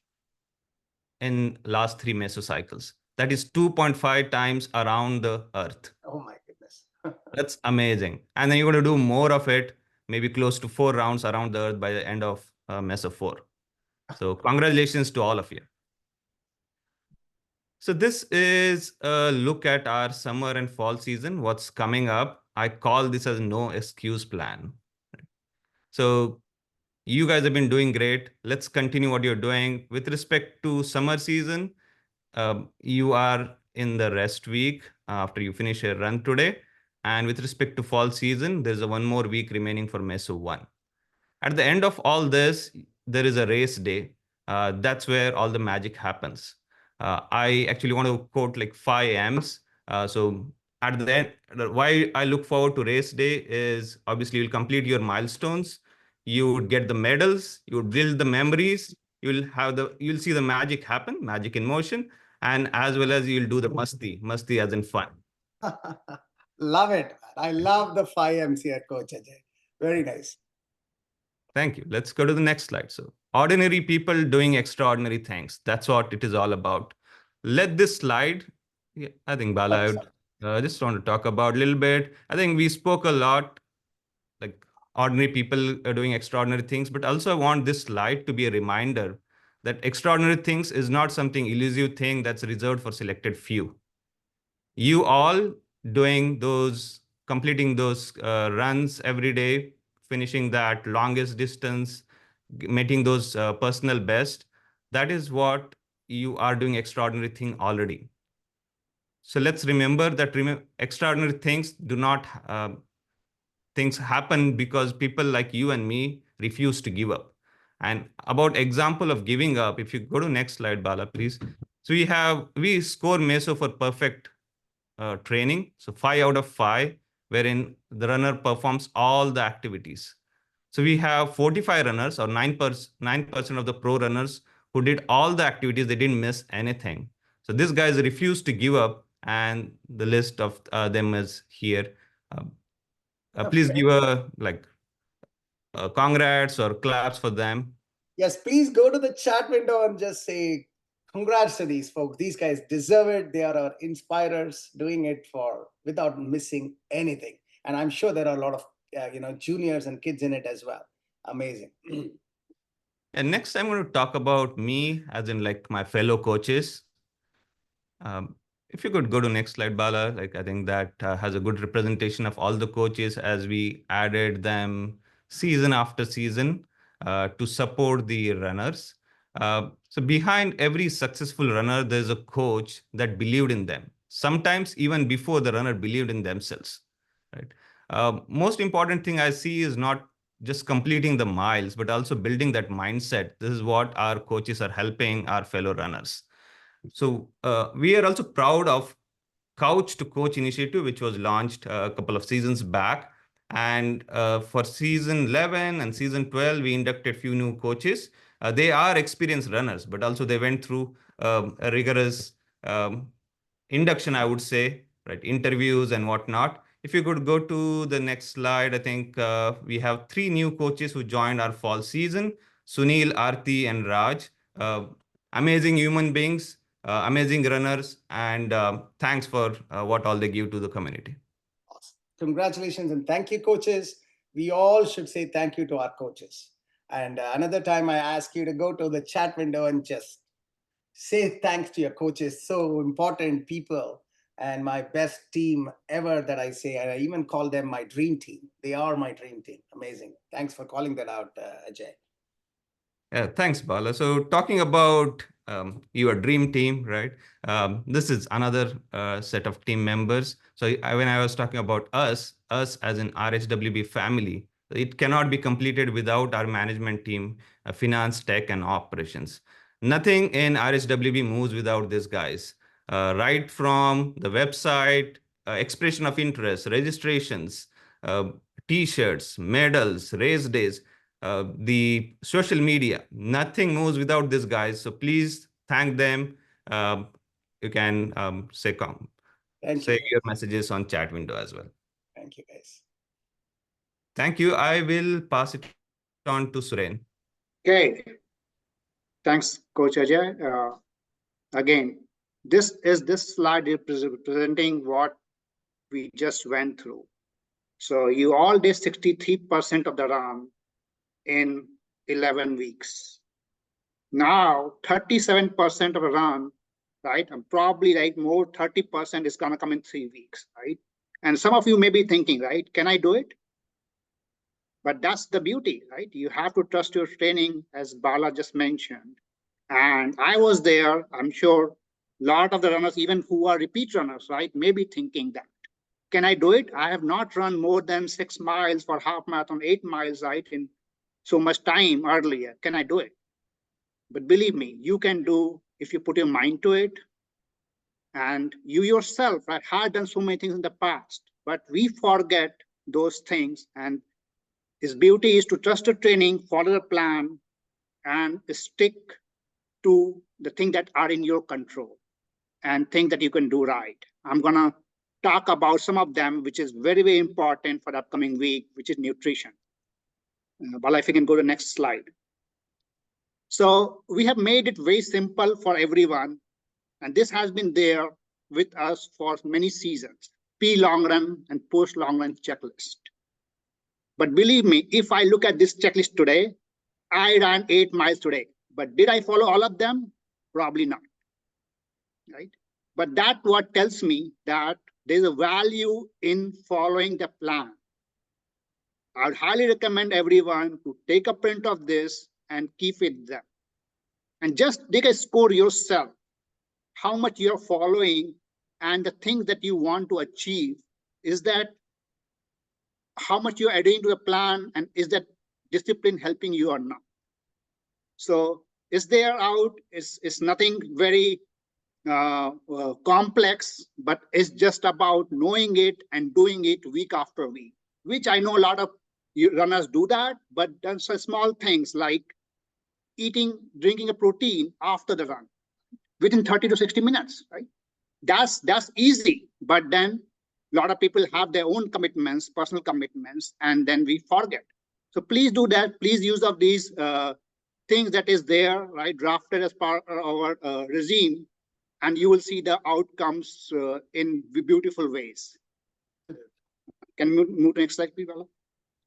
in last 3 mesocycles. That is 2.5 times around the Earth. Oh my goodness. That's amazing. And then you're going to do more of it, maybe close to 4 rounds around the Earth by the end of Meso 4. So congratulations to all of you. So this is a look at our summer and fall season, what's coming up. I call this as no excuse plan. So you guys have been doing great. Let's continue what you're doing. With respect to summer season, you are in the rest week after you finish your run today. And with respect to fall season, there's one more week remaining for Meso 1. At the end of all this, there is a race day. That's where all the magic happens. I actually want to quote like 5 M's. So at the end, why I look forward to race day is obviously you'll complete your milestones. You would get the medals. You would build the memories. You'll see the magic happen, magic in motion, and as well as you'll do the masti as in fun. Love it. I love the 5 M's here, Coach Ajay. Very nice. Thank you. Let's go to the next slide. So ordinary people doing extraordinary things. That's what it is all about. Let this slide. Yeah, I think Bala, I would just want to talk about a little bit. I think we spoke a lot, like ordinary people are doing extraordinary things, but also I want this slide to be a reminder that extraordinary things is not something elusive thing that's reserved for selected few. You all completing those runs every day, finishing that longest distance, meeting those personal best, that is what you are doing extraordinary thing already. So let's remember that extraordinary things things happen because people like you and me refuse to give up. And about example of giving up, if you go to next slide, Bala, please. So we score Meso for perfect training. So 5 out of 5, wherein the runner performs all the activities. So we have 45 runners, or 9% of the pro runners who did all the activities. They didn't miss anything. So these guys refused to give up, and the list of them is here. Please give congrats or claps for them. Yes, please go to the chat window and just say congrats to these folks. These guys deserve it. They are our inspirers, doing it without missing anything. And I'm sure there are a lot of juniors and kids in it as well. Amazing. And next I'm going to talk about me, as in like my fellow coaches. If you could go to next slide, Bala, I think that has a good representation of all the coaches as we added them season after season to support the runners. So behind every successful runner, there's a coach that believed in them, sometimes even before the runner believed in themselves. Right? Most important thing I see is not just completing the miles, but also building that mindset. This is what our coaches are helping our fellow runners. So we are also proud of Couch to Coach initiative, which was launched a couple of seasons back. And for season 11 and season 12, we inducted few new coaches. They are experienced runners, but also they went through a rigorous induction, I would say, right? Interviews and whatnot. If you could go to the next slide, I think we have 3 new coaches who joined our fall season: Sunil, Aarti, and Raj. Amazing human beings, amazing runners, and thanks for what all they give to the community. Awesome. Congratulations and thank you, coaches. We all should say thank you to our coaches. And another time I ask you to go to the chat window and just say thanks to your coaches. So important people and my best team ever that I say. And I even call them my dream team. They are my dream team. Amazing. Thanks for calling that out, Ajay. Yeah, thanks, Bala. So talking about your dream team, right? This is another set of team members. So when I was talking about us as an RHWB family, it cannot be completed without our management team, finance, tech, and operations. Nothing in RHWB moves without these guys. Right from the website, expression of interest, registrations, T-shirts, medals, race days, the social media, nothing moves without these guys. So please thank them. You can say your messages on chat window as well. Thank you, guys. Thank you. I will pass it on to Suren. Okay. Thanks, Coach Ajay. Again, this slide is presenting what we just went through. So you all did 63% of the run in 11 weeks. Now 37% of a run, right? And probably right more 30% is gonna come in 3 weeks, right? And some of you may be thinking, right? Can I do it? But that's the beauty, right? You have to trust your training, as Bala just mentioned. And I was there. I'm sure a lot of the runners, even who are repeat runners, right, may be thinking that. Can I do it? I have not run more than 6 miles for half marathon, 8 miles, right, in so much time earlier. Can I do it? But believe me, you can do if you put your mind to it. And you yourself, right, have done so many things in the past, but we forget those things. And its beauty is to trust the training, follow the plan, and stick to the things that are in your control and think that you can do right. I'm gonna talk about some of them, which is very, very important for the upcoming week, which is nutrition. Well, if you can go to the next slide. So we have made it very simple for everyone. And this has been there with us for many seasons, pre-long run and post-long run checklist. But believe me, if I look at this checklist today, I ran 8 miles today, but did I follow all of them? Probably not, right? But that what tells me that there's a value in following the plan. I would highly recommend everyone to take a print of this and keep it there. And just take a score yourself, how much you're following and the things that you want to achieve. Is that how much you're adhering to the plan, and is that discipline helping you or not? So is there out, it's nothing very complex, but it's just about knowing it and doing it week after week, which I know a lot of runners do that, but there's small things like drinking a protein after the run within 30 to 60 minutes, right? That's easy, but then a lot of people have their own commitments, personal commitments, and then we forget. So please do that. Please use of these things that is there, right, drafted as part of our regime, and you will see the outcomes in beautiful ways. Can we move to next slide, please, Bala?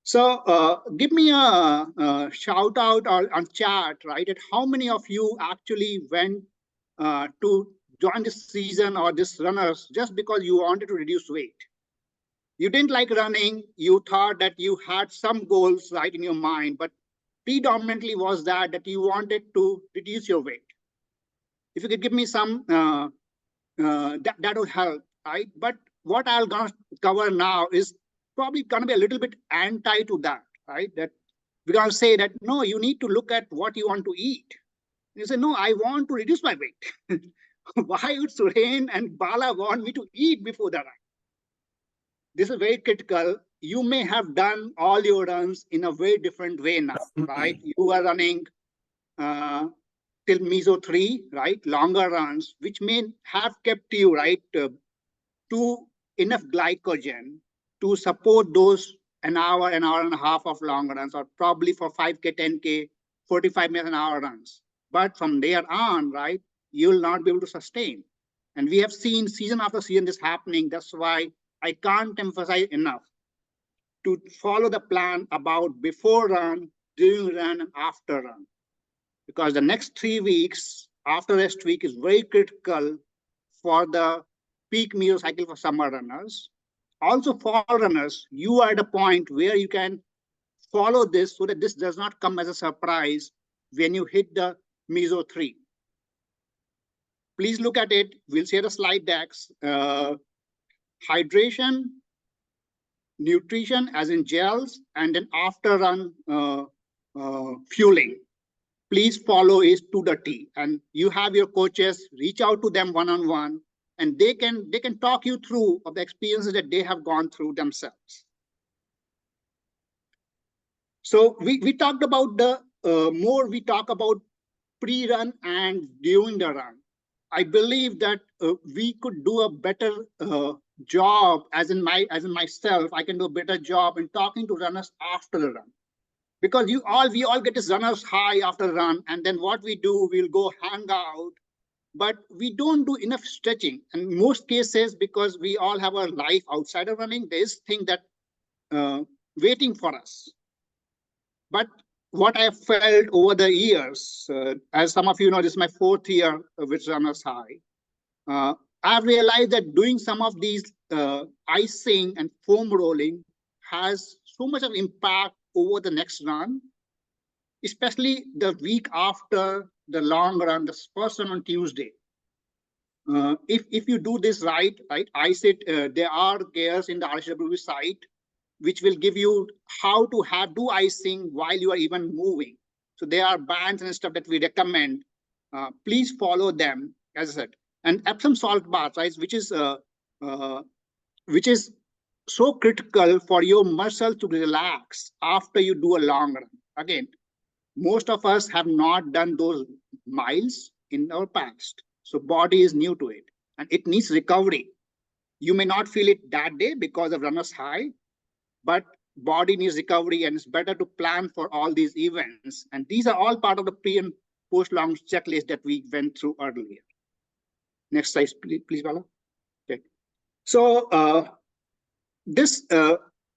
So give me a shout out on chat, right, at how many of you actually went to join this season or this runners just because you wanted to reduce weight. You didn't like running, you thought that you had some goals right in your mind, but predominantly was that you wanted to reduce your weight. If you could give me some, that would help, right? But what I'll gonna cover now is probably gonna be a little bit anti to that, right? That we're going to say that, no, you need to look at what you want to eat. You say, no, I want to reduce my weight. Why would Suren and Bala want me to eat before the run? This is very critical. You may have done all your runs in a very different way now, right? You are running till meso 3, right? Longer runs, which may have kept you, right, to enough glycogen to support those an hour and a half of long runs, or probably for 5K, 10K, 45 minutes an hour runs. But from there on, right, you'll not be able to sustain. And we have seen season after season this happening. That's why I can't emphasize enough to follow the plan about before run, during run, and after run. Because the next 3 weeks after rest week is very critical for the peak mesocycle for summer runners. Also fall runners, you are at a point where you can follow this so that this does not come as a surprise when you hit the meso 3. Please look at it. We'll share the slide decks. Hydration, nutrition as in gels, and then after run fueling. Please follow it to the T. And you have your coaches, reach out to them one-on-one, and they can talk you through of the experiences that they have gone through themselves. So we talked about the more we talk about pre-run and during the run. I believe that we could do a better job, as in myself, I can do a better job in talking to runners after the run. Because we all get this runner's high after the run, and then what we do, we'll go hang out, but we don't do enough stretching. And most cases, because we all have our life outside of running, there's thing that waiting for us. But what I have felt over the years, as some of you know, this is my 4th year with Runners High. I've realized that doing some of these icing and foam rolling has so much of impact over the next run, especially the week after the long run, the first run on Tuesday. If you do this right, ice it, there are gears in the RHWB site which will give you how to do icing while you are even moving. So there are bands and stuff that we recommend. Please follow them, as I said. And Epsom salt baths, right, which is so critical for your muscles to relax after you do a long run. Again, most of us have not done those miles in our past. So body is new to it and it needs recovery. You may not feel it that day because of Runner's High, but body needs recovery, and it's better to plan for all these events. And these are all part of the pre and post long checklist that we went through earlier. Next slide, please, Bala. Okay. So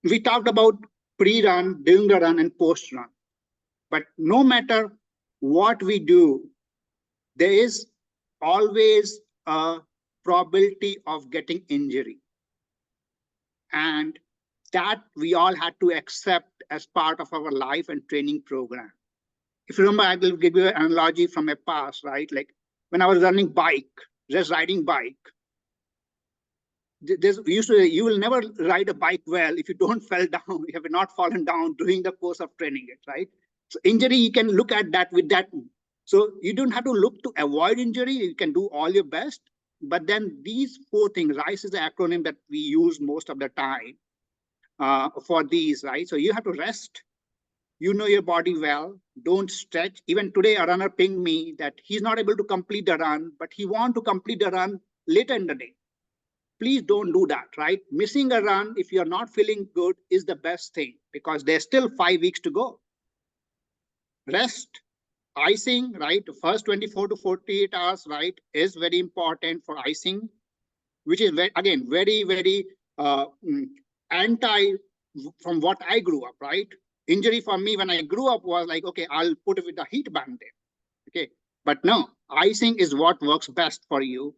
we talked about pre-run, during the run, and post-run. But no matter what we do, there is always a probability of getting injury. And that we all had to accept as part of our life and training program. If you remember, I will give you an analogy from my past, right? Like when I was running bike, just riding bike, you will never ride a bike well if you don't fall down, you have not fallen down during the course of training it, right? So injury, you can look at that with that. So you don't have to look to avoid injury. You can do all your best. But then these 4 things, RICE is the acronym that we use most of the time for these, right? So you have to rest. You know your body well. Don't stretch. Even today, a runner pinged me that he's not able to complete the run, but he wants to complete the run later in the day. Please don't do that, right? Missing a run if you're not feeling good is the best thing because there's still 5 weeks to go. Rest, icing, right? The first 24 to 48 hours, right, is very important for icing, which is, again, very, very anti from what I grew up, right? Injury for me when I grew up was like, okay, I'll put it with a heat band there. Okay, but no, icing is what works best for you.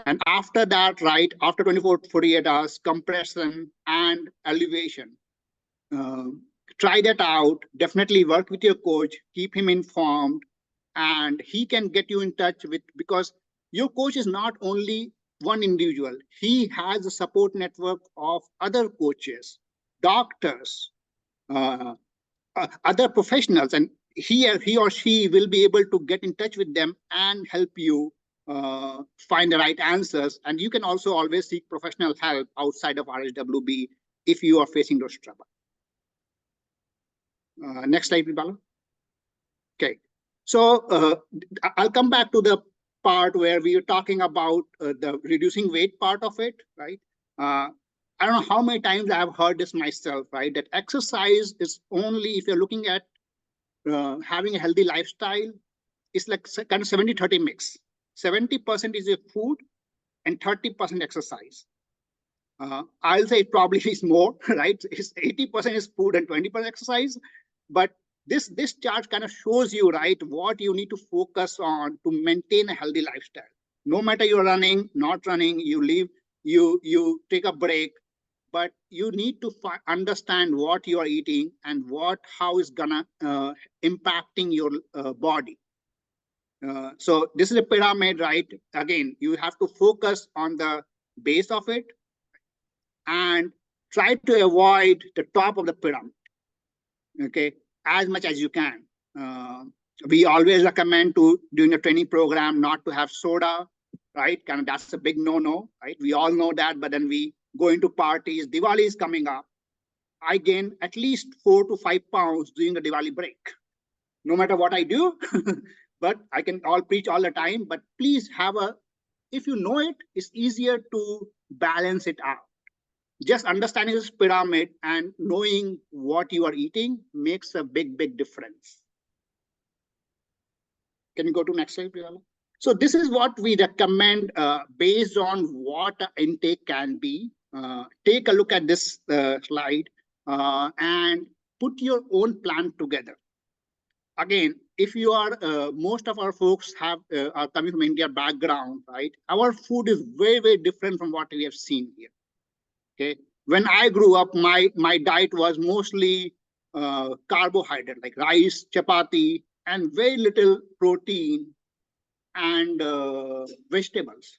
And after that, right, after 24 to 48 hours, compression and elevation. Try that out. Definitely work with your coach, keep him informed, and he can get you in touch with, because your coach is not only one individual. He has a support network of other coaches, doctors, other professionals, and he or she will be able to get in touch with them and help you find the right answers. And you can also always seek professional help outside of RHWB if you are facing those trouble. Next slide, Bala. Okay, so I'll come back to the part where we were talking about the reducing weight part of it, right? I don't know how many times I've heard this myself, right? That exercise is only if you're looking at having a healthy lifestyle, it's like kind of 70-30 mix. 70% is your food and 30% exercise. I'll say it probably is more, right? It's 80% is food and 20% exercise. But this chart kind of shows you, right, what you need to focus on to maintain a healthy lifestyle. No matter you're running, not running, you leave, you take a break, but you need to understand what you are eating and how is gonna impacting your body. So this is a pyramid, right? Again, you have to focus on the base of it and try to avoid the top of the pyramid, okay, as much as you can. We always recommend during a training program not to have soda, right? Kind of that's a big no-no, right? We all know that, but then we go into parties. Diwali is coming up. I gain at least 4 to 5 pounds during the Diwali break, no matter what I do. But I can all preach all the time, but please have if you know it, it's easier to balance it out. Just understanding this pyramid and knowing what you are eating makes a big difference. Can you go to next slide, Priyala? So this is what we recommend based on what intake can be. Take a look at this slide and put your own plan together. Again, if you are, most of our folks are coming from India background, right? Our food is very different from what we have seen here. Okay, when I grew up, my diet was mostly carbohydrate, like rice, chapati, and very little protein and vegetables.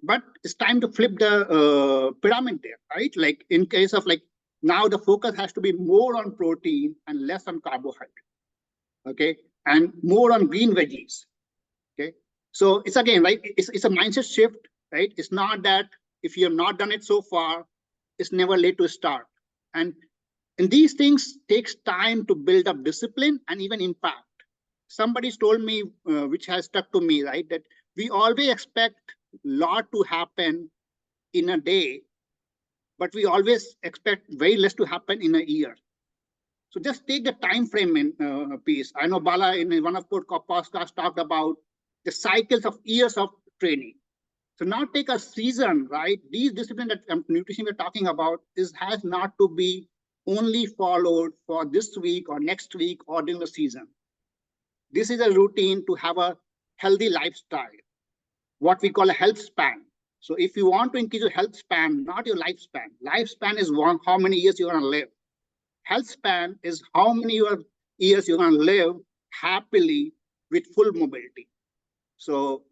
But it's time to flip the pyramid there, right? Like in case of like now the focus has to be more on protein and less on carbohydrate, okay, and more on green veggies. Okay, so it's again, right, it's a mindset shift, right? It's not that if you have not done it so far, it's never late to start. And these things takes time to build up discipline and even impact. Somebody's told me, which has stuck to me, right, that we always expect a lot to happen in a day, but we always expect very less to happen in a year. So just take the time frame in piece. I know Bala in one of our podcasts talked about the cycles of years of training. So now take a season, right? These disciplines that nutrition we're talking about has not to be only followed for this week or next week or during the season. This is a routine to have a healthy lifestyle, what we call a health span. So if you want to increase your health span, not your lifespan. Lifespan is how many years you're going to live. Health span is how many years you're going to live happily with full mobility. So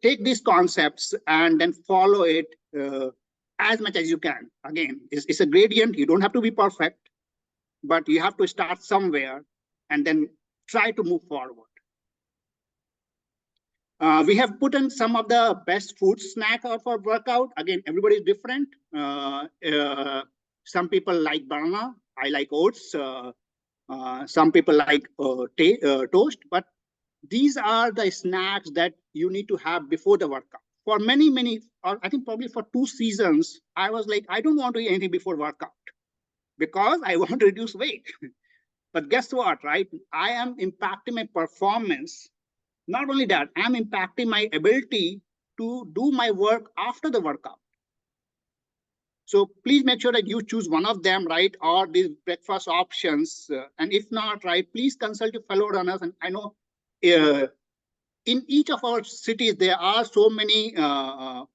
take these concepts and then follow it as much as you can. Again, it's a gradient. You don't have to be perfect, but you have to start somewhere and then try to move forward. We have put in some of the best food snack for workout. Again, everybody is different. Some people like banana. I like oats. Some people like toast. But these are the snacks that you need to have before the workout. For many, or I think probably for 2 seasons, I was like, I don't want to eat anything before workout because I want to reduce weight. But guess what, right? I am impacting my performance. Not only that, I'm impacting my ability to do my work after the workout. So please make sure that you choose one of them, right? Or these breakfast options. And if not, right, please consult your fellow runners. And I know in each of our cities, there are so many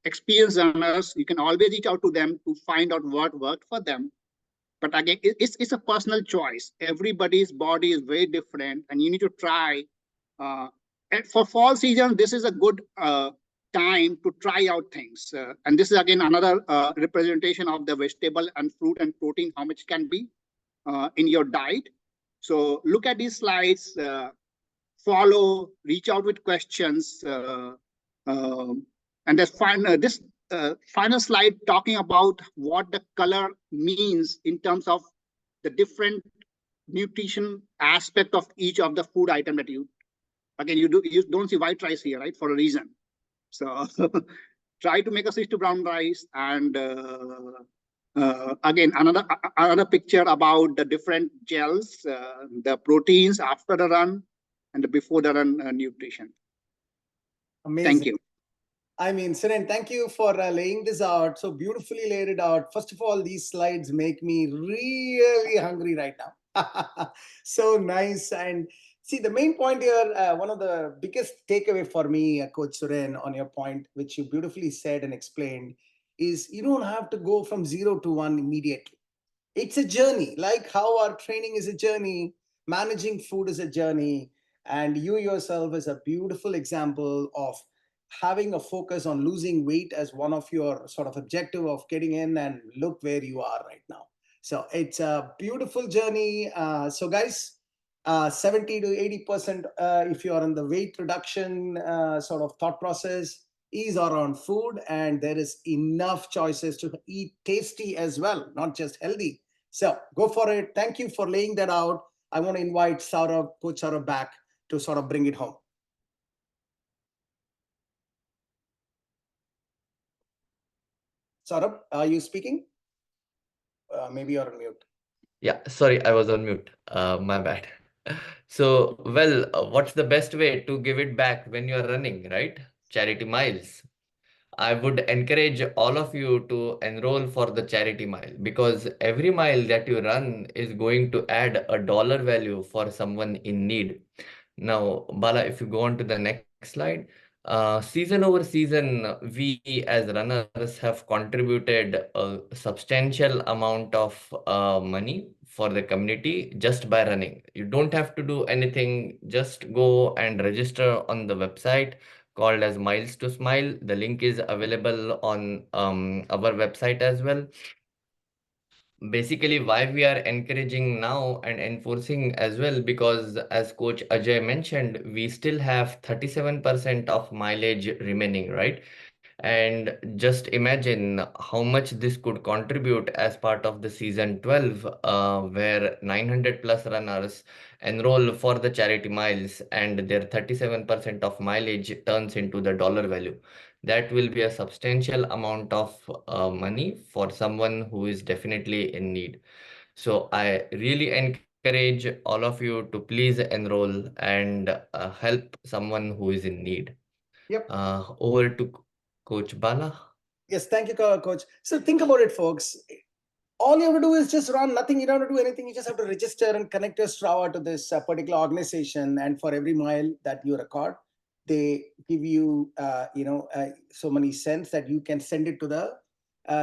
experienced runners. You can always reach out to them to find out what worked for them. But again, it's a personal choice. Everybody's body is very different, and you need to try. And for fall season, this is a good time to try out things. And this is again another representation of the vegetable and fruit and protein, how much can be in your diet. So look at these slides, follow, reach out with questions, and this final slide talking about what the color means in terms of the different nutrition aspect of each of the food item that you, again, you don't see white rice here, right, for a reason. So try to make a switch to brown rice. And again, another picture about the different gels, the proteins after the run and the before the run nutrition. Amazing. Thank you. I mean, Siren, thank you for laying this out. So beautifully laid it out. First of all, these slides make me really hungry right now. So nice. And see, the main point here, one of the biggest takeaway for me, Coach Suren, on your point, which you beautifully said and explained, is you don't have to go from 0 to 1 immediately. It's a journey, like how our training is a journey, managing food is a journey. And you yourself is a beautiful example of having a focus on losing weight as one of your sort of objective of getting in, and look where you are right now. So it's a beautiful journey. So guys, 70 to 80%, if you are in the weight reduction sort of thought process, is around food, and there is enough choices to eat tasty as well, not just healthy. So go for it. Thank you for laying that out. I want to invite Saurabh, Coach Saurabh, back to sort of bring it home. Saurabh, are you speaking? Maybe you're on mute. Yeah, sorry, I was on mute. My bad. So, well, what's the best way to give it back when you're running, right? Charity miles. I would encourage all of you to enroll for the charity mile, because every mile that you run is going to add a dollar value for someone in need. Now, Bala, if you go on to the next slide, season over season, we as runners have contributed a substantial amount of money for the community just by running. You don't have to do anything, just go and register on the website called as Miles to Smile. The link is available on our website as well. Basically, why we are encouraging now and enforcing as well, because as Coach Ajay mentioned, we still have 37% of mileage remaining, right? And just imagine how much this could contribute as part of the season 12, where 900 plus runners enroll for the charity miles, and their 37% of mileage turns into the dollar value. That will be a substantial amount of money for someone who is definitely in need. So I really encourage all of you to please enroll and help someone who is in need. Yep. Over to Coach Bala. Yes, thank you, Coach. So think about it, folks. All you have to do is just run, nothing. You don't have to do anything. You just have to register and connect your Strava to this particular organization. And for every mile that you record, they give you, so many cents that you can send it to the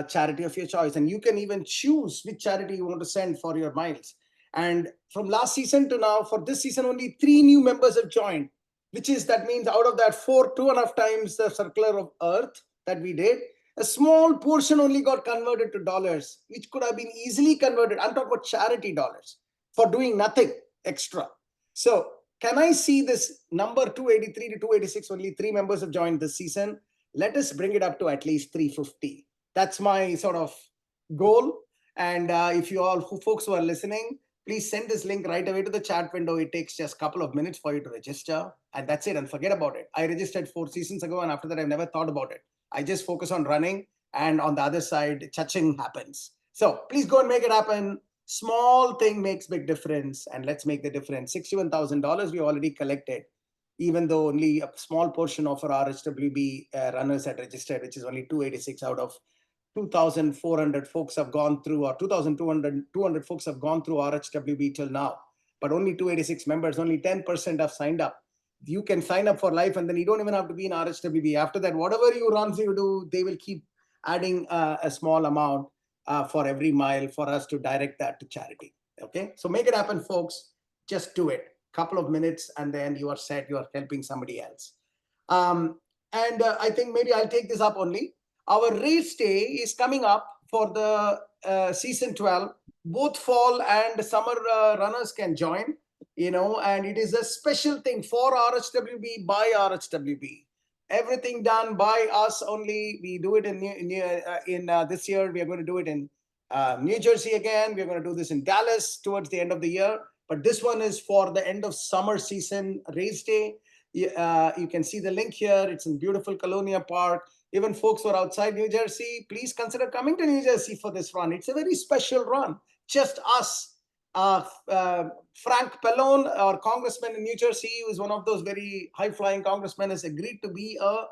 charity of your choice. And you can even choose which charity you want to send for your miles. And from last season to now, for this season, only 3 new members have joined, that means out of that 2.5 times the circular of Earth that we did, a small portion only got converted to dollars, which could have been easily converted. I'm talking about charity dollars for doing nothing extra. So can I see this number 283 to 286? Only 3 members have joined this season. Let us bring it up to at least 350. That's my sort of goal. And if you all folks who are listening, please send this link right away to the chat window. It takes just a couple of minutes for you to register, and that's it, and forget about it. I registered 4 seasons ago, and after that, I've never thought about it. I just focus on running, and on the other side, cha-ching happens. So please go and make it happen. Small thing makes big difference, and let's make the difference. $61,000 we already collected, even though only a small portion of our RHWB runners had registered, which is only 286 out of 2,400 folks have gone through, or 200 folks have gone through RHWB till now, but only 286 members, only 10% have signed up. You can sign up for life, and then you don't even have to be in RHWB. After that, whatever you runs you do, they will keep adding a small amount for every mile for us to direct that to charity. Okay, so make it happen, folks. Just do it. Couple of minutes, and then you are set. You are helping somebody else. I think maybe I'll take this up only. Our race day is coming up for the season 12. Both fall and summer runners can join, and it is a special thing for RHWB by RHWB. Everything done by us only. We do it in this year. We are going to do it in New Jersey again. We're going to do this in Dallas towards the end of the year. But this one is for the end of summer season race day. You can see the link here. It's in beautiful Colonia Park. Even folks who are outside New Jersey, please consider coming to New Jersey for this run. It's a very special run. Just us. Frank Pallone, our congressman in New Jersey, who is one of those very high-flying congressmen, has agreed to be a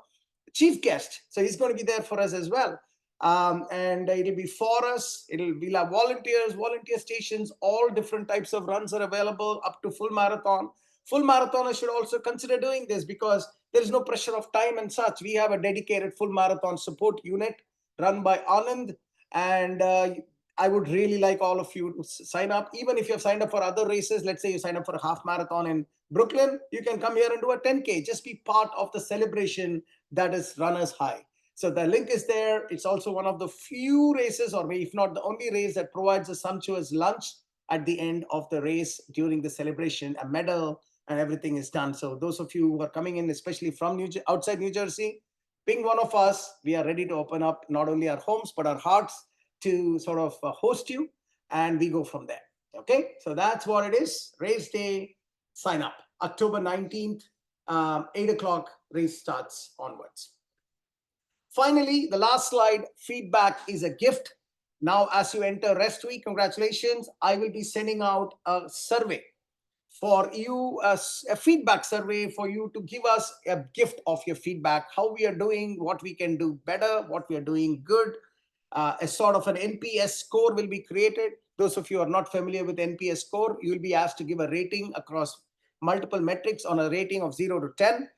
chief guest. So he's going to be there for us as well. And it'll be for us. We'll have volunteers, volunteer stations, all different types of runs are available up to full marathon. Full marathoners should also consider doing this because there is no pressure of time and such. We have a dedicated full marathon support unit run by Anand. And I would really like all of you to sign up. Even if you have signed up for other races, let's say you sign up for a half marathon in Brooklyn, you can come here and do a 10K. Just be part of the celebration that is Runners High. So the link is there. It's also one of the few races, or if not the only race, that provides a sumptuous lunch at the end of the race during the celebration, a medal, and everything is done. So those of you who are coming in, especially from outside New Jersey, ping one of us. We are ready to open up not only our homes, but our hearts to sort of host you, and we go from there. Okay, so that's what it is. Race day, sign up. October 19th, 8 o'clock, race starts onwards. Finally, the last slide, feedback is a gift. Now, as you enter rest week, congratulations. I will be sending out a survey for you, a feedback survey for you to give us a gift of your feedback, how we are doing, what we can do better, what we are doing good. A sort of an NPS score will be created. Those of you who are not familiar with NPS score, you will be asked to give a rating across multiple metrics on a rating of 0 to 10.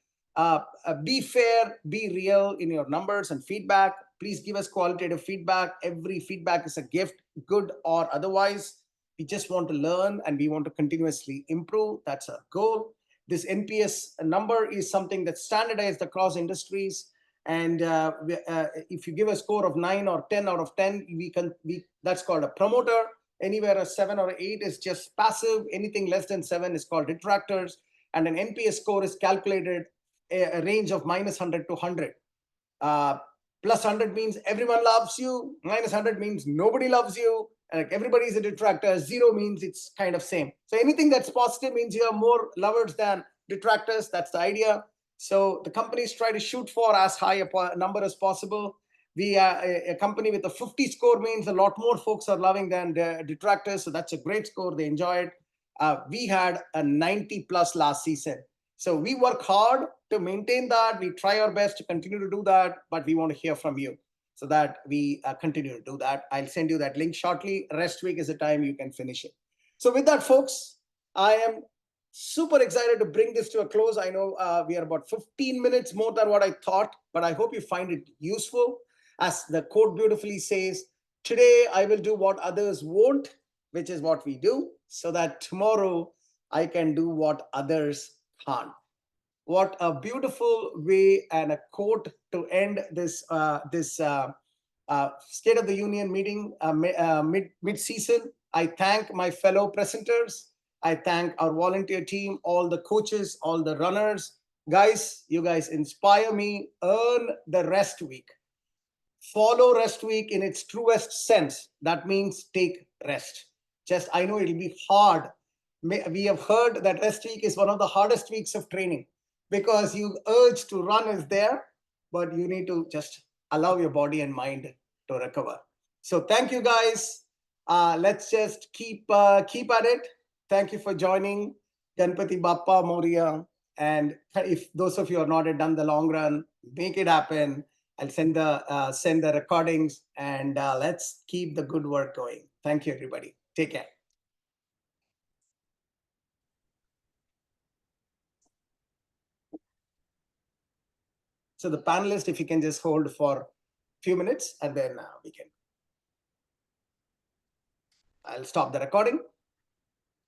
Be fair, be real in your numbers and feedback. Please give us qualitative feedback. Every feedback is a gift, good or otherwise. We just want to learn and we want to continuously improve. That's our goal. This NPS number is something that's standardized across industries. And if you give a score of 9 or 10 out of 10, that's called a promoter. Anywhere a 7 or 8 is just passive. Anything less than 7 is called detractors. And an NPS score is calculated a range of -100 to 100. Plus 100 means everyone loves you. -100 means nobody loves you. Like everybody is a detractor. 0 means it's kind of same. So anything that's positive means you have more lovers than detractors. That's the idea. So the companies try to shoot for as high a number as possible. We are a company with a 50 score means a lot more folks are loving than the detractors. So that's a great score. They enjoy it. We had a 90 plus last season. So we work hard to maintain that. We try our best to continue to do that, but we want to hear from you so that we continue to do that. I'll send you that link shortly. Rest week is the time you can finish it. So with that, folks, I am super excited to bring this to a close. I know we are about 15 minutes more than what I thought, but I hope you find it useful. As the quote beautifully says, today I will do what others won't, which is what we do, so that tomorrow I can do what others can't. What a beautiful way and a quote to end this State of the Union meeting mid-season. I thank my fellow presenters. I thank our volunteer team, all the coaches, all the runners. Guys, you guys inspire me. Earn the rest week. Follow rest week in its truest sense. That means take rest. Just, I know it'll be hard. We have heard that rest week is one of the hardest weeks of training because you urge to run is there, but you need to just allow your body and mind to recover. So thank you, guys. Let's just keep at it. Thank you for joining. Ganpati Bappa Moria. And if those of you are not done the long run, make it happen. I'll send the recordings and let's keep the good work going. Thank you, everybody. Take care. So the panelists, if you can just hold for a few minutes and then we can. I'll stop the recording.